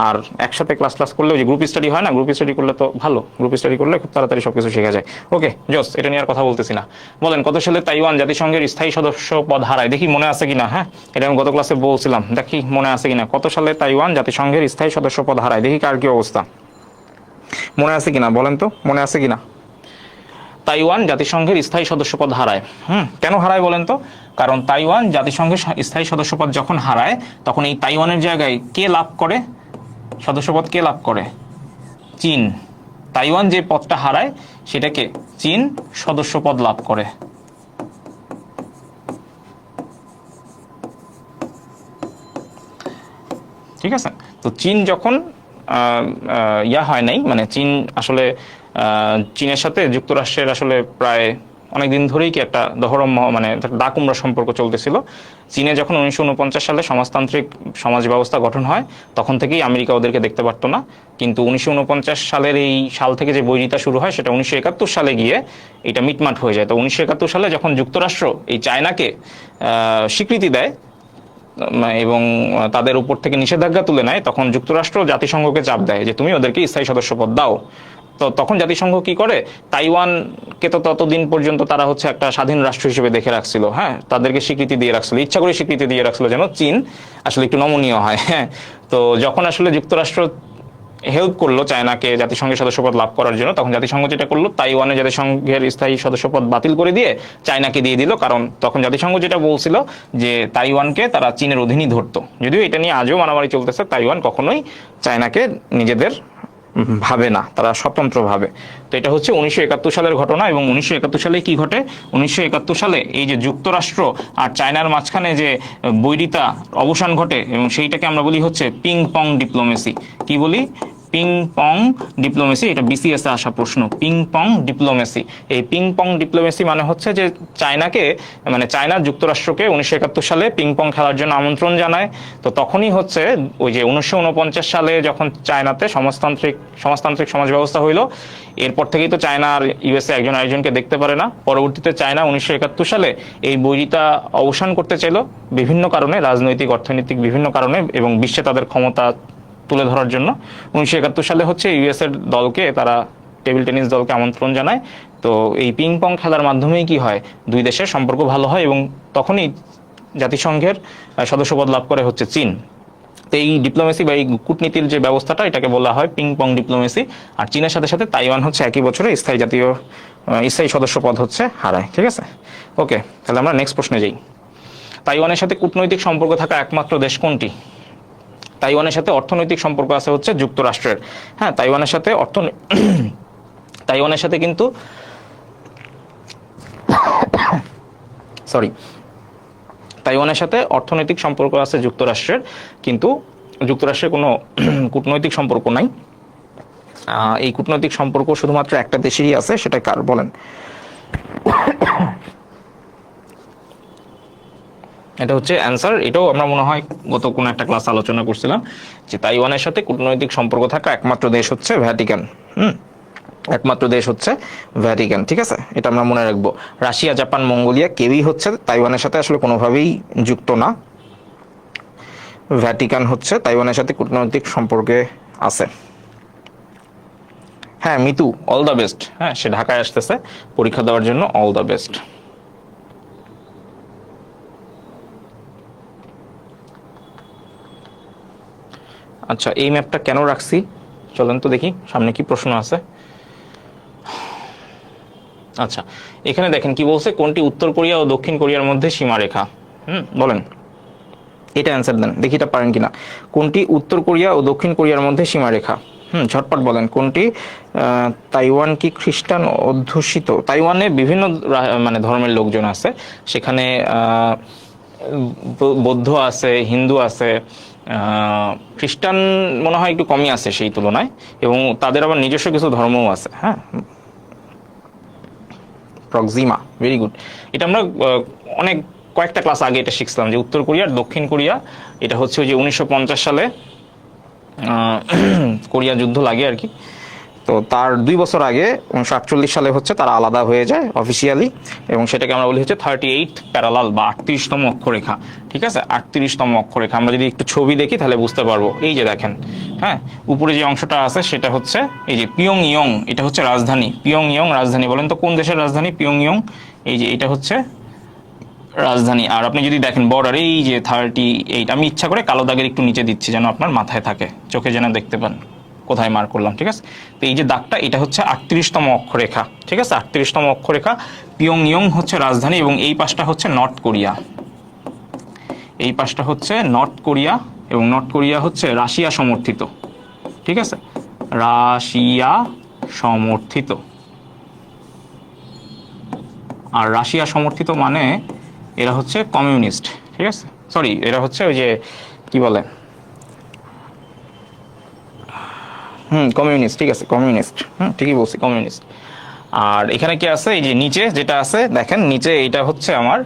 আর একসাথে ক্লাস করলে ওই যে গ্রুপ স্টাডি হয় না, গ্রুপ স্টাডি করলে তো ভালো, গ্রুপ স্টাডি করলে খুব তাড়াতাড়ি সবকিছু শেখা যায়। ওকে জোস, এটা নিয়ে আর কথা বলতেছি না। বলেন, কত সালে তাইওয়ান জাতিসংঘের স্থায়ী সদস্য পদ হারায়? দেখি মনে আছে কিনা, হ্যাঁ, এটা আমি গত ক্লাসে বলছিলাম, দেখি মনে আছে কিনা। কত সালে তাইওয়ান জাতিসংঘের স্থায়ী সদস্য পদ হারায়? দেখি কার কি অবস্থা, মনে আছে কিনা বলেন তো, মনে আছে কিনা। তাইওয়ান জাতিসংঘের স্থায়ী সদস্যপদ হারায়, কেন হারায় বলেন তো? কারণ তাইওয়ান জাতিসংঘের স্থায়ী সদস্যপদ যখন হারায়, তখন এই তাইওয়ানের জায়গায় কে লাভ করে সদস্যপদ? কে লাভ করে? চীন। তাইওয়ান যে পদটা হারায় সেটাকে চীন সদস্যপদ লাভ করে। ঠিক আছে। তো চীন যখন ইয়া হয় নাই, মানে চীন আসলে চীনের সাথে যুক্তরাষ্ট্রের আসলে প্রায় অনেকদিন ধরেই কি একটা দহরম মানে ডাকুমরা সম্পর্ক চলতেছিল। চীনে যখন 1949 সালে সমাজতান্ত্রিক সমাজ ব্যবস্থা গঠন হয়, তখন থেকেই আমেরিকা ওদেরকে দেখতে পারতো না। কিন্তু 1949 সালের এই সাল থেকে যে বৈরিতা শুরু হয়, সেটা 1971 সালে গিয়ে এটা মিটমাট হয়ে যায়। তো 1971 সালে যখন যুক্তরাষ্ট্র এই চায়নাকে স্বীকৃতি দেয় এবং তাদের উপর থেকে নিষেধাজ্ঞা তুলে নেয়, তখন যুক্তরাষ্ট্র জাতিসংঘকে চাপ দেয় যে তুমি ওদেরকে স্থায়ী সদস্যপদ দাও। তো তখন জাতিসংঘ কি করে, তাইওয়ানকে তো ততদিন পর্যন্ত তারা হচ্ছে একটা স্বাধীন রাষ্ট্র হিসেবে দেখে রাখছিল, হ্যাঁ, তাদেরকে স্বীকৃতি দিয়ে রাখছিল, ইচ্ছা করে স্বীকৃতি দিয়ে রাখছিল যেন চীন আসলে একটু নমনীয় হয়, হ্যাঁ। তো যখন আসলে যুক্তরাষ্ট্র হেল্প করলো চায়নাকে জাতিসংঘের সদস্যপদ লাভ করার জন্য, তখন জাতিসংঘ যেটা করলো তাইওয়ানে জাতিসংঘের স্থায়ী সদস্যপদ বাতিল করে দিয়ে চায়নাকে দিয়ে দিল। কারণ তখন জাতিসংঘ যেটা বলছিল যে তাইওয়ানকে তারা চীনের অধীনই ধরতো। যদিও এটা নিয়ে আজও মারামারি চলতেছে, তাইওয়ান কখনোই চায়নাকে নিজেদের ভাবে না, তারা স্বতন্ত্র ভাবে। তো এটা হচ্ছে 1971 সালের ঘটনা। এবং 1971 সালে কি ঘটে? 1971 সালে এই যে যুক্তরাষ্ট্র আর চায়নার মাঝখানে যে বৈরিতা অবসান ঘটে, এবং সেইটাকে আমরা বলি হচ্ছে পিং পং ডিপ্লোমেসি। কি বলি? Ping pong diplomacy. এটা বিসিএস এ আসা প্রশ্ন, পিং পং ডিপ্লোমেসি। এই পিং পং ডিপ্লোমেসি মানে হচ্ছে যে চায়নাকে, মানে চায়না যুক্তরাষ্ট্রকে 1971 সালে পিং পং খেলার জন্য আমন্ত্রণ জানায়। তো তখনই হচ্ছে ওই যে 1949 সালে যখন চায়নাতে সমাজতান্ত্রিক সমাজ ব্যবস্থা হইলো, এরপর থেকেই তো চায়না আর ইউএসএ একজন আরেকজনকে দেখতে পারে না। পরবর্তীতে চায়না 1971 সালে এই বৈরিতা অবসান করতে চাইলো বিভিন্ন কারণে, রাজনৈতিক অর্থনৈতিক বিভিন্ন কারণে, এবং বিশ্বে তাদের ক্ষমতা তুলে ধরার জন্য। 1971 সালে হচ্ছে ইউএস এর দলকে, তারা টেবিল টেনিস দলকে আমন্ত্রণ জানায়। তো এই পিং পং খেলার মাধ্যমেই কি হয়, দুই দেশের সম্পর্ক ভালো হয়, এবং তখনই জাতিসংঘের সদস্যপদ লাভ করে হচ্ছে চীন। তো এই ডিপ্লোমেসি বা এই কূটনীতির যে ব্যবস্থাটা, এটাকে বলা হয় পিং পং ডিপ্লোমেসি। আর চীনের সাথে সাথে তাইওয়ান হচ্ছে একই বছরে স্থায়ী সদস্যপদ হচ্ছে হারায়। ঠিক আছে, ওকে। তাহলে আমরা নেক্সট প্রশ্নে যাই। তাইওয়ানের সাথে কূটনৈতিক সম্পর্ক থাকা একমাত্র দেশ কোনটি? তাইওয়ানের সাথে অর্থনৈতিক সম্পর্ক আছে হচ্ছে যুক্তরাষ্ট্রের। হ্যাঁ, তাইওয়ানের সাথে কিন্তু তাইওয়ানের সাথে অর্থনৈতিক সম্পর্ক আছে যুক্তরাষ্ট্রের, কিন্তু যুক্তরাষ্ট্রের কোনো কূটনৈতিক সম্পর্ক নাই। এই কূটনৈতিক সম্পর্ক শুধুমাত্র একটা দেশেরই আছে, সেটা কার বলেন? এটা হচ্ছে অ্যান্সার। এটাও আমরা মনে হয় গত কোনো একটা ক্লাস আলোচনা করছিলাম যে তাইওয়ানের সাথে কূটনৈতিক সম্পর্ক থাকা একমাত্র দেশ হচ্ছে ভ্যাটিকান। একমাত্র দেশ হচ্ছে ভ্যাটিকান। ঠিক আছে, এটা আমরা মনে রাখবো। রাশিয়া, জাপান, মঙ্গোলিয়া কেউই হচ্ছে তাইওয়ানের সাথে আসলে কোনোভাবেই যুক্ত না। ভ্যাটিকান হচ্ছে তাইওয়ানের সাথে কূটনৈতিক সম্পর্কে আছে। হ্যাঁ মিতু, অল দ্য বেস্ট। হ্যাঁ, সে ঢাকায় আসতেছে পরীক্ষা দেওয়ার জন্য, অল দ্য বেস্ট। আচ্ছা, এই ম্যাপটা কেন রাখছি চলেন তো দেখি সামনে কি প্রশ্ন আছে। আচ্ছা, এখানে দেখেন কি বলছে, কোনটি উত্তর কোরিয়া ও দক্ষিণ কোরিয়ার মধ্যে সীমারেখা? বলেন, এটা অ্যান্সার দেন দেখি, এটা পারেন কিনা। কোনটি উত্তর কোরিয়া ও দক্ষিণ কোরিয়ার মধ্যে সীমারেখা? ঝটপট বলেন কোনটি। তাইওয়ান কি খ্রিস্টান অধ্যুষিত? তাইওয়ানে বিভিন্ন মানে ধর্মের লোকজন আছে, সেখানে বৌদ্ধ আছে, হিন্দু আছে, খ্রিস্টান মনে হয় একটু কমই আছে সেই তুলনায়, এবং তাদের আবার নিজস্ব কিছু ধর্মও আছে। হ্যাঁ, প্রক্সিমা, ভেরি গুড। এটা আমরা কয়েকটা ক্লাস আগে এটা শিখছিলাম যে উত্তর কোরিয়া আর দক্ষিণ কোরিয়া, এটা হচ্ছে ওই যে 1950 সালে কোরিয়া যুদ্ধ লাগে আর কি। তো তার 2 বছর আগে 1948 সালে হচ্ছে তারা আলাদা হয়ে যায় অফিসিয়ালি, এবং সেটাকে আমরা বলি হচ্ছে 38 প্যারালাল বা 38তম অক্ষরেখা। ঠিক আছে, 38তম অক্ষরেখা। আমরা যদি একটু ছবি দেখি তাহলে বুঝতে পারবো। এই যে দেখেন, হ্যাঁ, উপরে যে অংশটা আছে সেটা হচ্ছে এই যে পিয়ংইয়ং, এটা হচ্ছে রাজধানী। পিয়ংইয়ং রাজধানী, বলেন তো কোন দেশের রাজধানী পিয়ংইয়ং? এই যে এটা হচ্ছে রাজধানী। আর আপনি যদি দেখেন বর্ডার, এই যে 38, আমি ইচ্ছা করে কালো দাগের একটু নিচে দিচ্ছি যেন আপনার মাথায় থাকে, চোখে যেন দেখতে পান কোথায় মার্ক করলাম। ঠিক আছে, তো এই যে দাগটা, এটা হচ্ছে 38তম অক্ষরেখা। ঠিক আছে, 38তম অক্ষরেখা। পিয়ংইয়ং হচ্ছে রাজধানী, এবং এই পাশটা হচ্ছে নর্থ কোরিয়া। এই পাশটা হচ্ছে নর্থ কোরিয়া, এবং নর্থ কোরিয়া হচ্ছে রাশিয়া সমর্থিত। ঠিক আছে, রাশিয়া সমর্থিত। আর রাশিয়া সমর্থিত মানে এরা হচ্ছে কমিউনিস্ট। ঠিক আছে, সরি, এরা হচ্ছে ওই যে কি বলে, কমিউনিস্ট। ঠিক আছে, কমিউনিস্ট, ঠিকই বলছি, কমিউনিস্ট। আর এখানে কি আছে, এই যে নিচে যেটা আছে দেখেন, নিচে এটা হচ্ছে আমার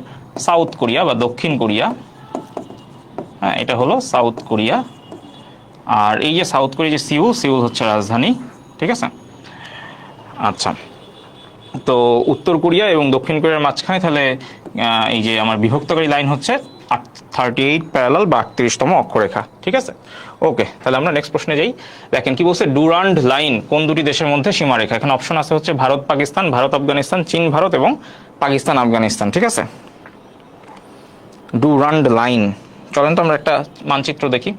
সাউথ কোরিয়া বা দক্ষিণ কোরিয়া। হ্যাঁ, এটা হলো সাউথ কোরিয়া। আর এই যে সাউথ কোরিয়া, যে সিউল হচ্ছে রাজধানী। ঠিক আছে, আচ্ছা। তো উত্তর কোরিয়া এবং দক্ষিণ কোরিয়ার মাঝখানে তাহলে এই যে আমার বিভক্তকারী লাইন হচ্ছে 38 প্যারালাল বা 38তম অক্ষরেখা। ঠিক আছে, ওকে। তাহলে আমরা নেক্সট প্রশ্নে যাই। দেখেন কি বলছে, ডুরান্ড লাইন কোন দুটি দেশের মধ্যে সীমারেখা? এখানে অপশন আছে হচ্ছে ভারত পাকিস্তান, ভারত আফগানিস্তান, চীন ভারত, এবং পাকিস্তান আফগানিস্তান। ঠিক আছে, ডুরান্ড লাইন। চলেন তো আমরা একটা মানচিত্র দেখি।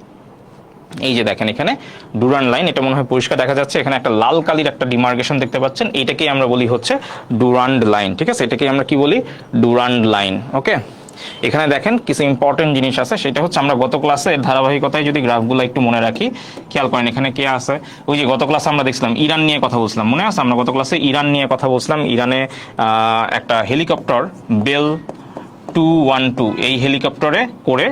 এই যে দেখেন এখানে ডুরান্ড লাইন, এটা মনে হয় পরিষ্কার দেখা যাচ্ছে, এখানে একটা লাল কালির একটা ডিমার্কেশন দেখতে পাচ্ছেন, এইটাকেই আমরা বলি হচ্ছে ডুরান্ড লাইন। ঠিক আছে, এটাকেই আমরা কি বলি? Durand line. ওকে, এখানে দেখেন কিছু ইম্পর্টেন্ট জিনিস আছে, সেটা হচ্ছে আমরা গত ক্লাসে ধারাবাহিকতায় যদি গ্রাফগুলো একটু মনে রাখি, খেয়াল করেন এখানে কে আছে। ওই যে গত ক্লাসে আমরা দেখছিলাম ইরান নিয়ে কথা বলছিলাম, মনে আছে? আমরা গত ক্লাসে ইরান নিয়ে কথা বলছিলাম। ইরানে একটা হেলিকপ্টার বেল 212 এই হেলিকপ্টারে করে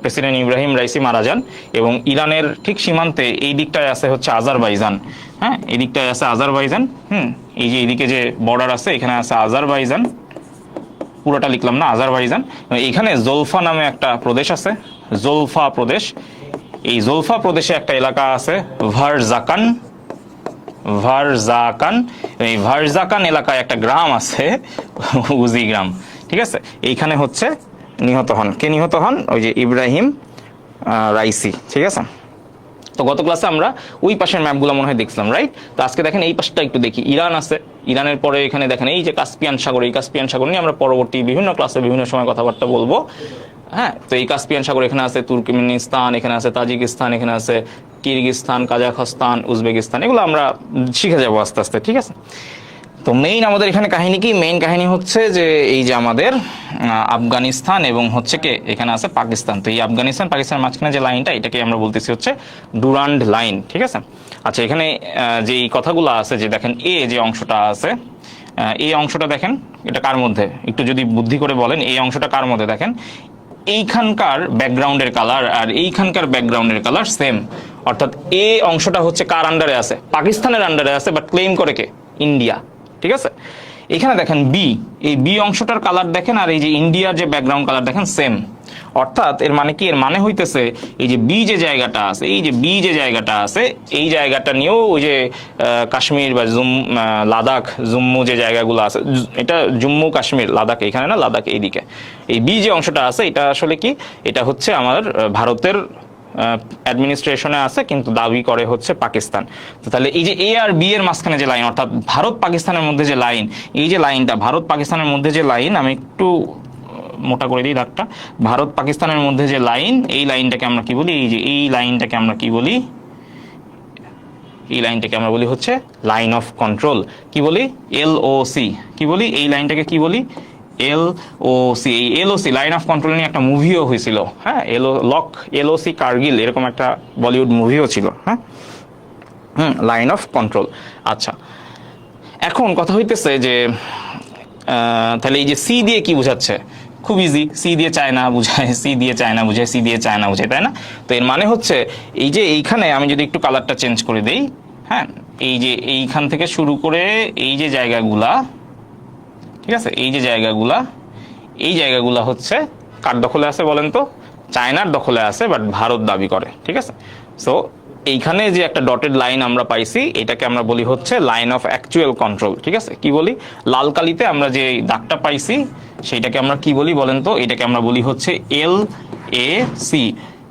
প্রেসিডেন্ট ইব্রাহিম রাইসি মারা যান, এবং ইরানের ঠিক সীমান্তে এই দিকটায় আছে হচ্ছে আজারবাইজান। হ্যাঁ, এই দিকটায় আছে আজারবাইজান। এই যে এইদিকে যে বর্ডার আছে এখানে আছে আজারবাইজান, পুরোটা লিখলাম না, আজারবাইজান। এখানে জোলফা নামে একটা প্রদেশ আছে, জোলফা প্রদেশ। এই জোলফা প্রদেশে একটা এলাকা আছে ভারজাকান, ভারজাকান। এই ভারজাকান এলাকায় একটা গ্রাম আছে উজি গ্রাম। ঠিক আছে, এইখানে হচ্ছে নিহত হন, কে নিহত হন? ওই যে ইব্রাহিম রাইসি। ঠিক আছে, তো গত ক্লাসে আমরা ওই পাশের ম্যাপগুলো মনে হয় দেখছিলাম, রাইট? তো আজকে দেখেন এই পাশটা একটু দেখি। ইরান আছে, ইরানের পরে এখানে দেখেন এই যে কাস্পিয়ান সাগর, এই কাস্পিয়ান সাগর নিয়ে আমরা পরবর্তী বিভিন্ন ক্লাসে বিভিন্ন সময় কথাবার্তা বলবো। হ্যাঁ, তো এই কাস্পিয়ান সাগর, এখানে আছে তুর্কমেনিস্তান, এখানে আছে তাজিকিস্তান, এখানে আছে কিরগিস্তান, কাজাখস্তান, উজবেকিস্তান, এগুলো আমরা শিখে যাবো আস্তে আস্তে। ঠিক আছে, তো মেইন আমাদের এখানে কাহিনী কি? মেইন কাহিনী হচ্ছে যে এই যে আমাদের আফগানিস্তান এবং হচ্ছে কে এখানে আছে পাকিস্তান। তো এই আফগানিস্তান পাকিস্তানের মাঝখানে যে লাইনটা, এটাকে আমরা বলতেছি হচ্ছে ডুরান্ড লাইন। ঠিক আছে, আচ্ছা এখানে যে এই কথাগুলো আছে, যে দেখেন এ যে অংশটা আছে, এই অংশটা দেখেন এটা কার মধ্যে? একটু যদি বুদ্ধি করে বলেন, এই অংশটা কার মধ্যে? দেখেন এইখানকার ব্যাকগ্রাউন্ডের কালার আর এইখানকার ব্যাকগ্রাউন্ডের কালার সেম, অর্থাৎ এ অংশটা হচ্ছে কার আন্ডারে আছে? পাকিস্তানের আন্ডারে আছে, বাট ক্লেম করে কে? ইন্ডিয়া। ঠিক আছে, এখানে দেখেন বি, এই বি অংশটার কালার দেখেন আর এই যে ইন্ডিয়ার যে ব্যাকগ্রাউন্ড কালার দেখেন সেম। অর্থাৎ এর মানে কি? এর মানে হইতেছে এই যে বি যে জায়গাটা আছে, এই যে বি যে জায়গাটা আছে, এই জায়গাটা নিয়েও ওই যে কাশ্মীর বা লাদাখ, জম্মু যে জায়গাগুলো আছে, এটা জম্মু কাশ্মীর, লাদাখ এখানে না, লাদাখ এইদিকে। এই বি যে অংশটা আছে এটা আসলে কি? এটা হচ্ছে আমার ভারতের অ্যাডমিনিস্ট্রেশনে আছে, কিন্তু দাবি করে হচ্ছে পাকিস্তান। তো তাহলে এই যে এ আর বি এর মাঝখানে যে লাইন, অর্থাৎ ভারত পাকিস্তানের মধ্যে যে লাইন, এই যে লাইনটা ভারত পাকিস্তানের মধ্যে যে লাইন, আমি একটু মোটা করে দিই দাগটা, ভারত পাকিস্তানের মধ্যে যে লাইন, এই লাইনটাকে আমরা কি বলি? এই যে এই লাইনটাকে আমরা কি বলি? এই লাইনটাকে আমরা বলি হচ্ছে লাইন অফ কন্ট্রোল। কি বলি? LOC। কি বলি? এই লাইনটাকে কি বলি? LOC। এই LOC লাইন অফ কন্ট্রোল নিয়ে একটা মুভিও হয়েছিল। হ্যাঁ, LOC কার্গিল, এরকম একটা বলিউড মুভিও ছিল। হ্যাঁ, লাইন অফ কন্ট্রোল। আচ্ছা, এখন কথা হইতেছে যে তাহলে এই যে সি দিয়ে কি বোঝাচ্ছে? খুব ইজি, সি দিয়ে চায়না বুঝায়, সি দিয়ে চায়না বুঝায়, সি দিয়ে চায়না বুঝায়, তাই না? তো এর মানে হচ্ছে এই যে এইখানে আমি যদি একটু কালারটা চেঞ্জ করে দেই, হ্যাঁ, এই যে এইখান থেকে শুরু করে এই যে জায়গাগুলা, ঠিক আছে, এই যে জায়গাগুলা, এই জায়গাগুলা হচ্ছে কার দখলে আছে বলেন তো? চায়নার দখলে আছে, বাট ভারত দাবি করে। ঠিক আছে, সো এইখানে যে একটা ডটেড লাইন আমরা পাইছি, এটাকে আমরা বলি হচ্ছে লাইন অফ অ্যাকচুয়াল কন্ট্রোল। ঠিক আছে, কি বলি? লাল কালিতে আমরা যে দাগটা পাইছি সেইটাকে আমরা কি বলি বলেন তো? এটাকে আমরা বলি হচ্ছে LAC।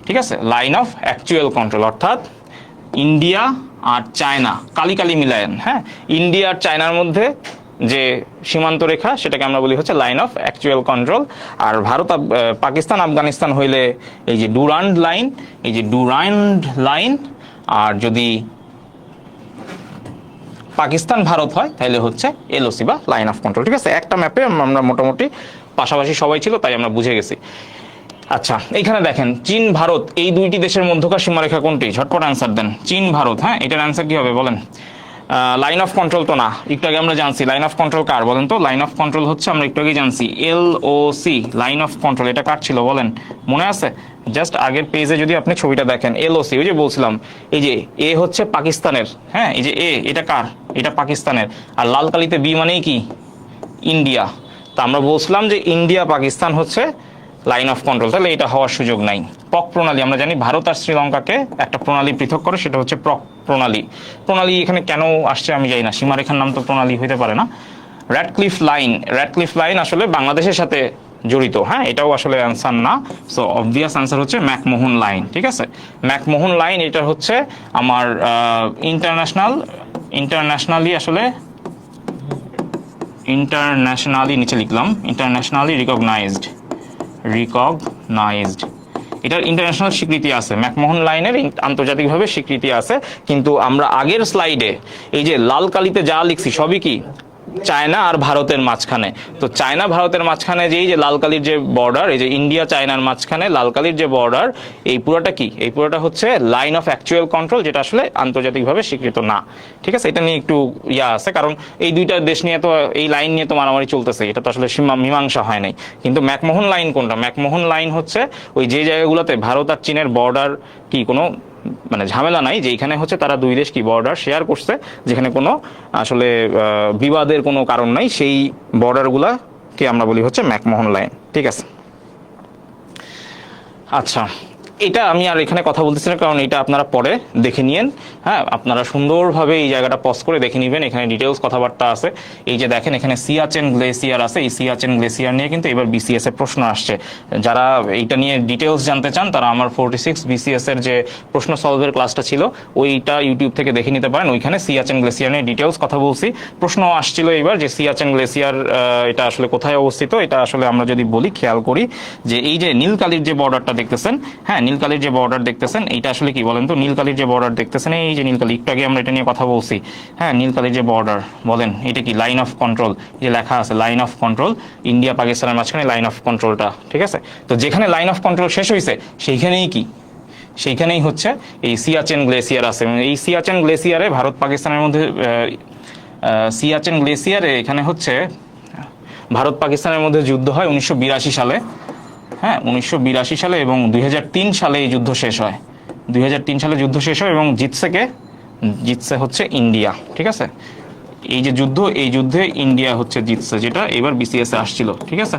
ঠিক আছে, লাইন অফ অ্যাকচুয়াল কন্ট্রোল, অর্থাৎ ইন্ডিয়া আর চায়না কালি কালি মিলায়েন। হ্যাঁ, ইন্ডিয়া আর চায়নার মধ্যে যে সীমান্ত রেখা, সেটাকে আমরা বলি হচ্ছে লাইন অফ অ্যাকচুয়াল কন্ট্রোল। আর ভারত পাকিস্তান আফগানিস্তান হইলে এই যে ডুরান্ড লাইন, এই যে ডুরান্ড লাইন। আর যদি পাকিস্তান ভারত হয় তাহলে হচ্ছে LOC বা লাইন অফ কন্ট্রোল। ঠিক আছে, একটা ম্যাপে আমরা মোটামুটি পাশাপাশি সবাই ছিল, তাই আমরা বুঝে গেছি। আচ্ছা, এইখানে দেখেন চীন ভারত, এই দুইটি দেশের মধ্যকার সীমারেখা কোনটি? ঝটপট অ্যান্সার দেন। চীন ভারত। হ্যাঁ, এটার অ্যান্সার কি হবে বলেন? লাইন অফ কন্ট্রোল তো না, একটু আগে আমরা জানছি লাইন অফ কন্ট্রোল কার বলেন তো? লাইন অফ কন্ট্রোল হচ্ছে, আমরা একটু আগে জানছি LOC, লাইন অফ কন্ট্রোল। এটা কার ছিল বলেন? মনে আছে? জাস্ট আগের পেজে যদি আপনি ছবিটা দেখেন, LOC, ওই যে বলছিলাম এই যে এ হচ্ছে পাকিস্তানের। হ্যাঁ, এই যে এটা কার? এটা পাকিস্তানের। আর লাল কালিতে বি মানেই কি? ইন্ডিয়া। তা আমরা বলছিলাম যে ইন্ডিয়া পাকিস্তান হচ্ছে লাইন অফ কন্ট্রোল, তাহলে এটা হওয়ার সুযোগ নাই। প্রক প্রণালী, আমরা জানি ভারত আর শ্রীলঙ্কাকে একটা প্রণালী পৃথক করে, সেটা হচ্ছে প্রক প্রণালী। প্রণালী এখানে কেন আসছে আমি জানি না, সীমারেখার নাম তো প্রণালী হইতে পারে না। র্যাডক্লিফ লাইন, র্যাডক্লিফ লাইন আসলে বাংলাদেশের সাথে জড়িত। হ্যাঁ, এটাও আসলে অ্যান্সার না। সো অবভিয়াস অ্যান্সার হচ্ছে ম্যাকমোহন লাইন। ঠিক আছে, ম্যাকমোহন লাইন, এটা হচ্ছে আমার ইন্টারন্যাশনালি আসলে ইন্টারন্যাশনালি নিচে লিখলাম, ইন্টারন্যাশনালি রিকগনাইজড। এটার ইন্টারন্যাশনাল স্বীকৃতি আছে, ম্যাকমোহন লাইনের আন্তর্জাতিকভাবে স্বীকৃতি আছে। কিন্তু আমরা আগের স্লাইডে এই যে লাল কালিতে যা লিখছি সবই কি চায়না আর ভারতের মাঝখানে। তো চায়না ভারতের মাঝখানে যে এই যে লাল কালির যে বর্ডার, এই যে ইন্ডিয়া চায়নার মাঝখানে লাল কালির যে বর্ডার, এই পুরোটা কি, এই পুরোটা হচ্ছে লাইন অফ অ্যাকচুয়াল কন্ট্রোল, যেটা আসলে আন্তর্জাতিকভাবে স্বীকৃত না। ঠিক আছে, এটা নিয়ে একটু আছে, কারণ এই দুইটা দেশ নিয়ে তো এই লাইন নিয়ে তো মারামারি চলতেছে, এটা তো আসলে মীমাংসা হয় নাই। কিন্তু ম্যাকমোহন লাইন কোনটা? ম্যাকমোহন লাইন হচ্ছে ওই যে জায়গাগুলোতে ভারত আর চীনের বর্ডার কি কোনো মানে ঝামেলা নাই, যেখানে হচ্ছে তারা দুই দেশ কি বর্ডার শেয়ার করছে, যেখানে কোনো আসলে বিবাদের কোনো কারণ নাই, সেই বর্ডারগুলাকে আমরা বলি হচ্ছে ম্যাকমোহন লাইন। ঠিক আছে, আচ্ছা এটা আমি আর এখানে কথা বলতেছি না, কারণ এটা আপনারা পরে দেখে নিয়েন। হ্যাঁ, আপনারা সুন্দরভাবে এই জায়গাটা পজ করে দেখে নেবেন, এখানে ডিটেলস কথাবার্তা আছে। এই যে দেখেন এখানে সিয়াচেন গ্লেসিয়ার আছে, এই সিয়াচেন গ্লেসিয়ার নিয়ে কিন্তু এবার বিসিএস এর প্রশ্ন আসছে। যারা এইটা নিয়ে ডিটেলস জানতে চান তারা আমার 46 বিসিএস এর যে প্রশ্ন সলভের ক্লাসটা ছিল ওইটা ইউটিউব থেকে দেখে নিতে পারেন, ওইখানে সিয়াচেন গ্লেসিয়ার নিয়ে ডিটেলস কথা বলছি। প্রশ্ন আসছিল এবার যে সিয়াচেন গ্লেসিয়ার এটা আসলে কোথায় অবস্থিত। এটা আসলে আমরা যদি বলি, খেয়াল করি যে এই যে নীলকালির যে বর্ডারটা দেখতেছেন, হ্যাঁ নীলকালির যে বর্ডার দেখতেছেন, এইটা আসলে কি বলেন তো? নীলকালির যে বর্ডার দেখতেছেন, এই যে নীলকালি, একটু আগে আমরা এটা নিয়ে কথা বলছি। হ্যাঁ, নীলকালির যে বর্ডার বলেন, এটা কি লাইন অফ কন্ট্রোল, যে লেখা আছে লাইন অফ কন্ট্রোল, ইন্ডিয়া পাকিস্তানের মাঝখানে লাইন অফ কন্ট্রোলটা। ঠিক আছে, তো যেখানে লাইন অফ কন্ট্রোল শেষ হয়েছে সেইখানেই কি, সেইখানেই হচ্ছে এই সিয়াচেন গ্লেসিয়ার আছে। এই সিয়াচেন গ্লেসিয়ারে ভারত পাকিস্তানের মধ্যে সিয়াচেন গ্লেসিয়ারে এখানে হচ্ছে ভারত পাকিস্তানের মধ্যে যুদ্ধ হয় 1982 সালে। হ্যাঁ, 1982 সালে, এবং 2003 সালে এই যুদ্ধ শেষ হয়। 2003 সালে যুদ্ধ শেষ হয় এবং জিতছে হচ্ছে ইন্ডিয়া। ঠিক আছে, এই যে যুদ্ধ, এই যুদ্ধে ইন্ডিয়া হচ্ছে জিতছে, যেটা এবার বিসিএস এ আসছিল। ঠিক আছে,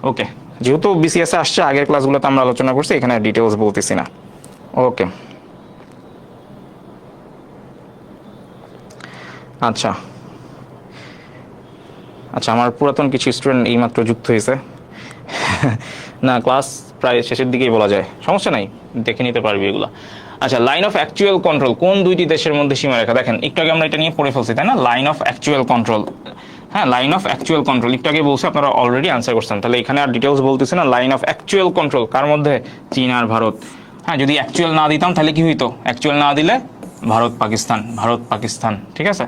ওকে, যেহেতু বিসিএস এ আসছে আগের ক্লাসগুলোতে আমরা আলোচনা করছি, এখানে ডিটেলস বলতেছি না। ওকে, আচ্ছা আচ্ছা, আমার পুরাতন কিছু স্টুডেন্ট এইমাত্র যুক্ত হয়েছে। না, ক্লাস প্রায় শেষের দিকেই বলা যায়, সমস্যা নাই, দেখে নিতে পারবি এগুলো। আচ্ছা, লাইন অফ অ্যাকচুয়াল কন্ট্রোল কোন দুইটি দেশের মধ্যে সীমারেখা? দেখেন একটু আগে আমরা এটা নিয়ে পড়ে ফেলছি, তাই না? লাইন অফ অ্যাকচুয়াল কন্ট্রোল, হ্যাঁ লাইন অফ অ্যাকচুয়াল কন্ট্রোল একটু আগে বলছি, আপনারা অলরেডি আনসার করছেন, তাহলে এখানে আর ডিটেলস বলতেছি না। Line of actual control car মধ্যে? চীন আর ভারত। হ্যাঁ, যদি অ্যাকচুয়াল না দিতাম তাহলে কি হইতো? অ্যাকচুয়াল না দিলে ভারত পাকিস্তান, ভারত পাকিস্তান। ঠিক আছে,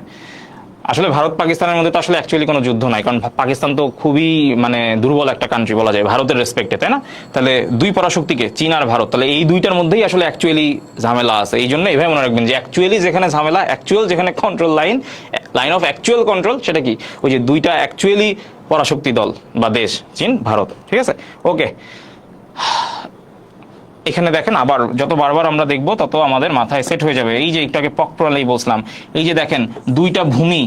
আসলে ভারত পাকিস্তানের মধ্যে তো আসলে অ্যাকচুয়ালি কোনো যুদ্ধ নাই, কারণ পাকিস্তান তো খুবই মানে দুর্বল একটা কান্ট্রি বলা যায় ভারতের রেসপেক্টে, তাই না? তাহলে দুই পরাশক্তিকে চীন আর ভারত, তাহলে এই দুইটার মধ্যেই আসলে অ্যাকচুয়ালি ঝামেলা আছে। এই জন্য এভাবে মনে রাখবেন যে অ্যাকচুয়ালি যেখানে ঝামেলা, অ্যাকচুয়াল যেখানে control line, line of actual control, সেটা কি? ওই যে দুইটা অ্যাকচুয়ালি পরাশক্তি দল বা দেশ, চীন ভারত। ঠিক আছে, ওকে, এখানে দেখেন আবার যত বারবার আমরা দেখবো তত আমাদের মাথায় সেট হয়ে যাবে। এই যে একটু আগে পক প্রণালী বলছিলাম, এই যে দেখেন দুইটা ভূমি,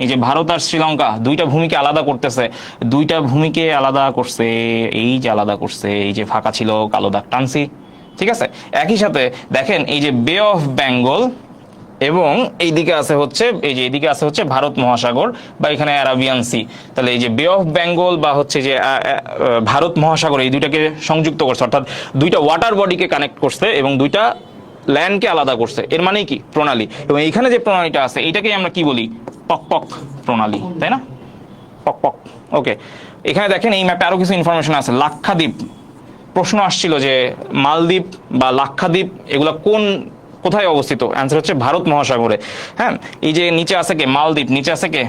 এই যে ভারত আর শ্রীলঙ্কা দুইটা ভূমিকে আলাদা করতেছে, দুইটা ভূমিকে আলাদা করছে, এই যে আলাদা করছে, এই যে ফাঁকা ছিল কালো দাগ টানছি। ঠিক আছে, একই সাথে দেখেন এই যে বে অফ বেঙ্গল, এবং এইদিকে আছে হচ্ছে, এই যে এইদিকে আছে হচ্ছে ভারত মহাসাগর বা এখানে অ্যারাবিয়ান সি। তাহলে এই যে বে অফ বেঙ্গল বা হচ্ছে যে ভারত মহাসাগর, এই দুইটাকে সংযুক্ত করছে, অর্থাৎ দুইটা ওয়াটার বডিকে কানেক্ট করছে এবং দুইটা ল্যান্ডকে আলাদা করছে। এর মানে কি? প্রণালী। এবং এইখানে যে প্রণালীটা আছে এইটাকেই আমরা কি বলি? পক পক প্রণালী, তাই না? পক পক। ওকে, এখানে দেখেন এই ম্যাপে আরো কিছু ইনফরমেশন আছে। লাক্ষাদ্বীপ, প্রশ্ন আসছিল যে মালদ্বীপ বা লাক্ষাদ্বীপ এগুলা কোথায় অবস্থিত? অ্যান্সার হচ্ছে ভারত মহাসাগরে। হ্যাঁ, এই যে নিচে আছে কে? মালদ্বীপ। নিচে আছে কে?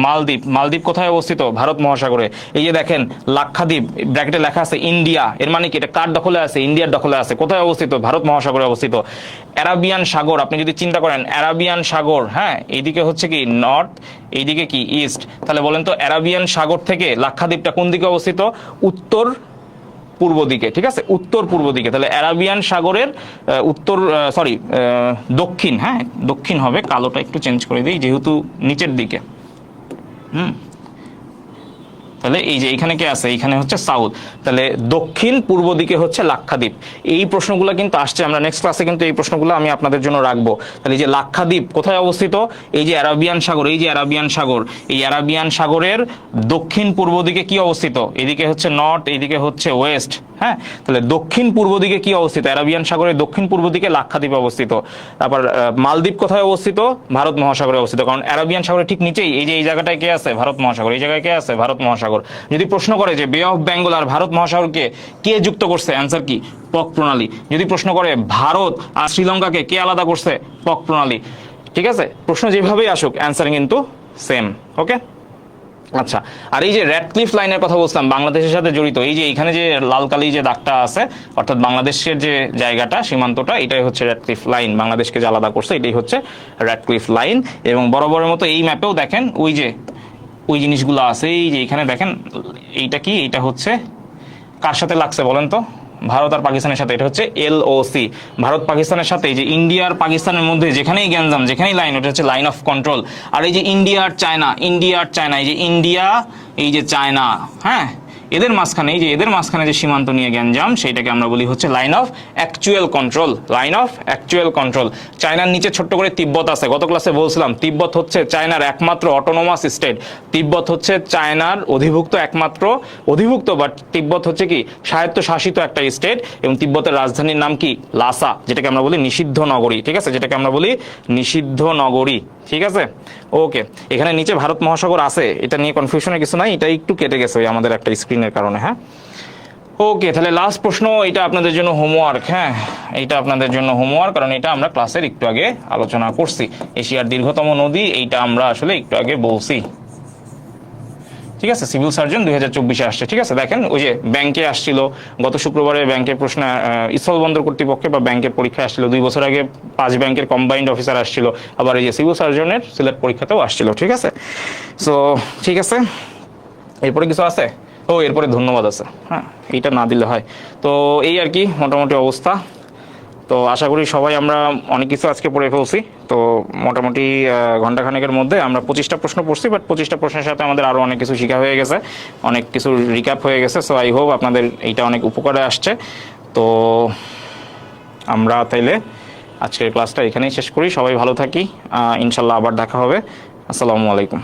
মালদ্বীপ। মালদ্বীপ কোথায় অবস্থিত? ভারত মহাসাগরে। এই যে দেখেন লাক্ষাদ্বীপ, ব্র্যাকেটে লেখা আছে ইন্ডিয়া, এর মানে কি? এটা কার দখলে আছে? ইন্ডিয়ার দখলে আছে। কোথায় অবস্থিত? ভারত মহাসাগরে অবস্থিত। অ্যারাবিয়ান সাগর, আপনি যদি চিন্তা করেন অ্যারাবিয়ান সাগর, হ্যাঁ এইদিকে হচ্ছে কি নর্থ, এইদিকে কি ইস্ট, তাহলে বলেন তো অ্যারাবিয়ান সাগর থেকে লাক্ষাদ্বীপটা কোন দিকে অবস্থিত? উত্তর পূর্ব দিকে। ঠিক আছে, উত্তর পূর্ব দিকে। তাহলে অ্যারাবিয়ান সাগরের দক্ষিণ, হ্যাঁ দক্ষিণ হবে, কালোটা একটু চেঞ্জ করে দিই যেহেতু নিচের দিকে। তাহলে এই যে এইখানে কে আছে? এইখানে হচ্ছে সাউথ, তাহলে দক্ষিণ পূর্ব দিকে হচ্ছে লাক্ষাদ্বীপ। এই প্রশ্নগুলো কিন্তু আসছে, আমরা নেক্সট ক্লাসে কিন্তু এই প্রশ্নগুলো আমি আপনাদের জন্য রাখবো। তাহলে এই যে লাক্ষাদ্বীপ কোথায় অবস্থিত? এই যে অ্যারাবিয়ান সাগর, এই যে অ্যারাবিয়ান সাগর, এই অ্যারাবিয়ান সাগরের দক্ষিণ পূর্ব দিকে কি অবস্থিত? এদিকে হচ্ছে নর্থ, এইদিকে হচ্ছে ওয়েস্ট। হ্যাঁ, তাহলে দক্ষিণ পূর্ব দিকে কি অবস্থিত? অ্যারাবিয়ান সাগরের দক্ষিণ পূর্ব দিকে লাক্ষাদ্বীপ অবস্থিত। তারপর মালদ্বীপ কোথায় অবস্থিত? ভারত মহাসাগরে অবস্থিত, কারণ অ্যারাবিয়ান সাগরের ঠিক নিচেই এই যে এই জায়গাটায় কে আছে? ভারত মহাসাগর। এই জায়গায় কে আছে? ভারত মহাসাগর। মহাসাগর। যদি প্রশ্ন করে যে বে অফ বেঙ্গল আর ভারত মহাসাগরকে কে যুক্ত করছে, অ্যান্সার কি? পক প্রণালী। যদি প্রশ্ন করে ভারত আর শ্রীলঙ্কাকে কে আলাদা করছে, পক প্রণালী। ঠিক আছে, প্রশ্ন যেভাবেই আসুক অ্যান্সার কিন্তু সেম। ওকে, আচ্ছা। আর এই যে র্যাডক্লিফ লাইনের কথা বলছিলাম বাংলাদেশের সাথে জড়িত, এই যে এখানে যে লাল কালি যে দাগটা আছে, অর্থাৎ বাংলাদেশের যে জায়গাটা, সীমান্তটা, এটাই হচ্ছে র্যাডক্লিফ লাইন। বাংলাদেশকে যে আলাদা করছে এটাই হচ্ছে র্যাডক্লিফ লাইন। এবং বরাবরের মতো এই ম্যাপেও দেখেন ওই যে ওই জিনিসগুলো আছে, এই যে এখানে দেখেন এইটা কি, এটা হচ্ছে কার সাথে লাগছে বলেন তো? ভারত আর পাকিস্তানের সাথে। এটা হচ্ছে LOC, ভারত পাকিস্তানের সাথে। এই যে ইন্ডিয়া আর পাকিস্তানের মধ্যে যেখানেই গ্যাঞ্জাম, যেখানেই লাইন, ওটা হচ্ছে লাইন অফ কন্ট্রোল। আর এই যে ইন্ডিয়া আর চায়না, ইন্ডিয়া আর চায়না, এই যে ইন্ডিয়া, এই যে চায়না, হ্যাঁ, এদের মাঝখানে, এই যে এদের মাঝখানে যে সীমান্ত নিয়ে গ্যাঞ্জাম, সেইটাকে আমরা বলি হচ্ছে line of actual control. Line of actual control. চায়নার নিচে ছোট্ট করে তিব্বত আছে, গত ক্লাসে বলছিলাম তিব্বত হচ্ছে চায়নার একমাত্র অটোনোমাস স্টেট। তিব্বত হচ্ছে চায়নার অধিভুক্ত, একমাত্র অধিভুক্ত, বাট তিব্বত হচ্ছে কি স্বায়ত্তশাসিত একটা স্টেট। এবং তিব্বতের রাজধানীর নাম কি? লাসা, যেটাকে আমরা বলি নিষিদ্ধ নগরী। ঠিক আছে, যেটাকে আমরা বলি নিষিদ্ধ নগরী। ঠিক আছে, ওকে। এখানে নিচে ভারত মহাসাগর আছে, এটা নিয়ে কনফিউশনের কিছু নাই, এটা একটু কেটে গেছে ওই আমাদের একটা স্ক্রিনের কারণে। হ্যাঁ, ওকে। তাহলে লাস্ট প্রশ্ন, এটা আপনাদের জন্য হোমওয়ার্ক। হ্যাঁ, এইটা আপনাদের জন্য হোমওয়ার্ক, কারণ এটা আমরা ক্লাসের একটু আগে আলোচনা করছি। এশিয়ার দীর্ঘতম নদী, এইটা আমরা আসলে একটু আগে বলছি। ঠিক আছে, সিভিল সার্জন 2024-এ আসছে। ঠিক আছে, দেখেন ওই যে ব্যাংকে আসছিল গত শুক্রবারে, ব্যাংকের প্রশ্ন স্থলবন্দর কর্তৃপক্ষে বা ব্যাংকের পরীক্ষায় আসছিল। 2 বছর আগে 5 ব্যাংকের কম্বাইন্ড অফিসার আসছিল। আবার এই যে সিভিল সার্জনের সিলেট পরীক্ষাতেও আসছিল। ঠিক আছে, সো ঠিক আছে। এরপরে কিছু আছে? ও, এরপরে ধন্যবাদ আছে। হ্যাঁ, এইটা না দিলে হয়। তো এই আর কি মোটামুটি অবস্থা। তো আশা করি সবাই আমরা অনেক কিছু আজকে পড়ে ফেলছি। তো মোটামুটি ঘন্টাখানেকের মধ্যে আমরা 25টা প্রশ্ন পড়ছি, বাট 25টা প্রশ্নের সাথে আমাদের আরও অনেক কিছু শেখা হয়ে গেছে, অনেক কিছু রিক্যাপ হয়ে গেছে। সো আই হোপ আপনাদের এইটা অনেক উপকারে আসছে। তো আমরা তাইলে আজকের ক্লাসটা এখানেই শেষ করি। সবাই ভালো থাকি, ইনশাল্লাহ আবার দেখা হবে। আসসালামু আলাইকুম।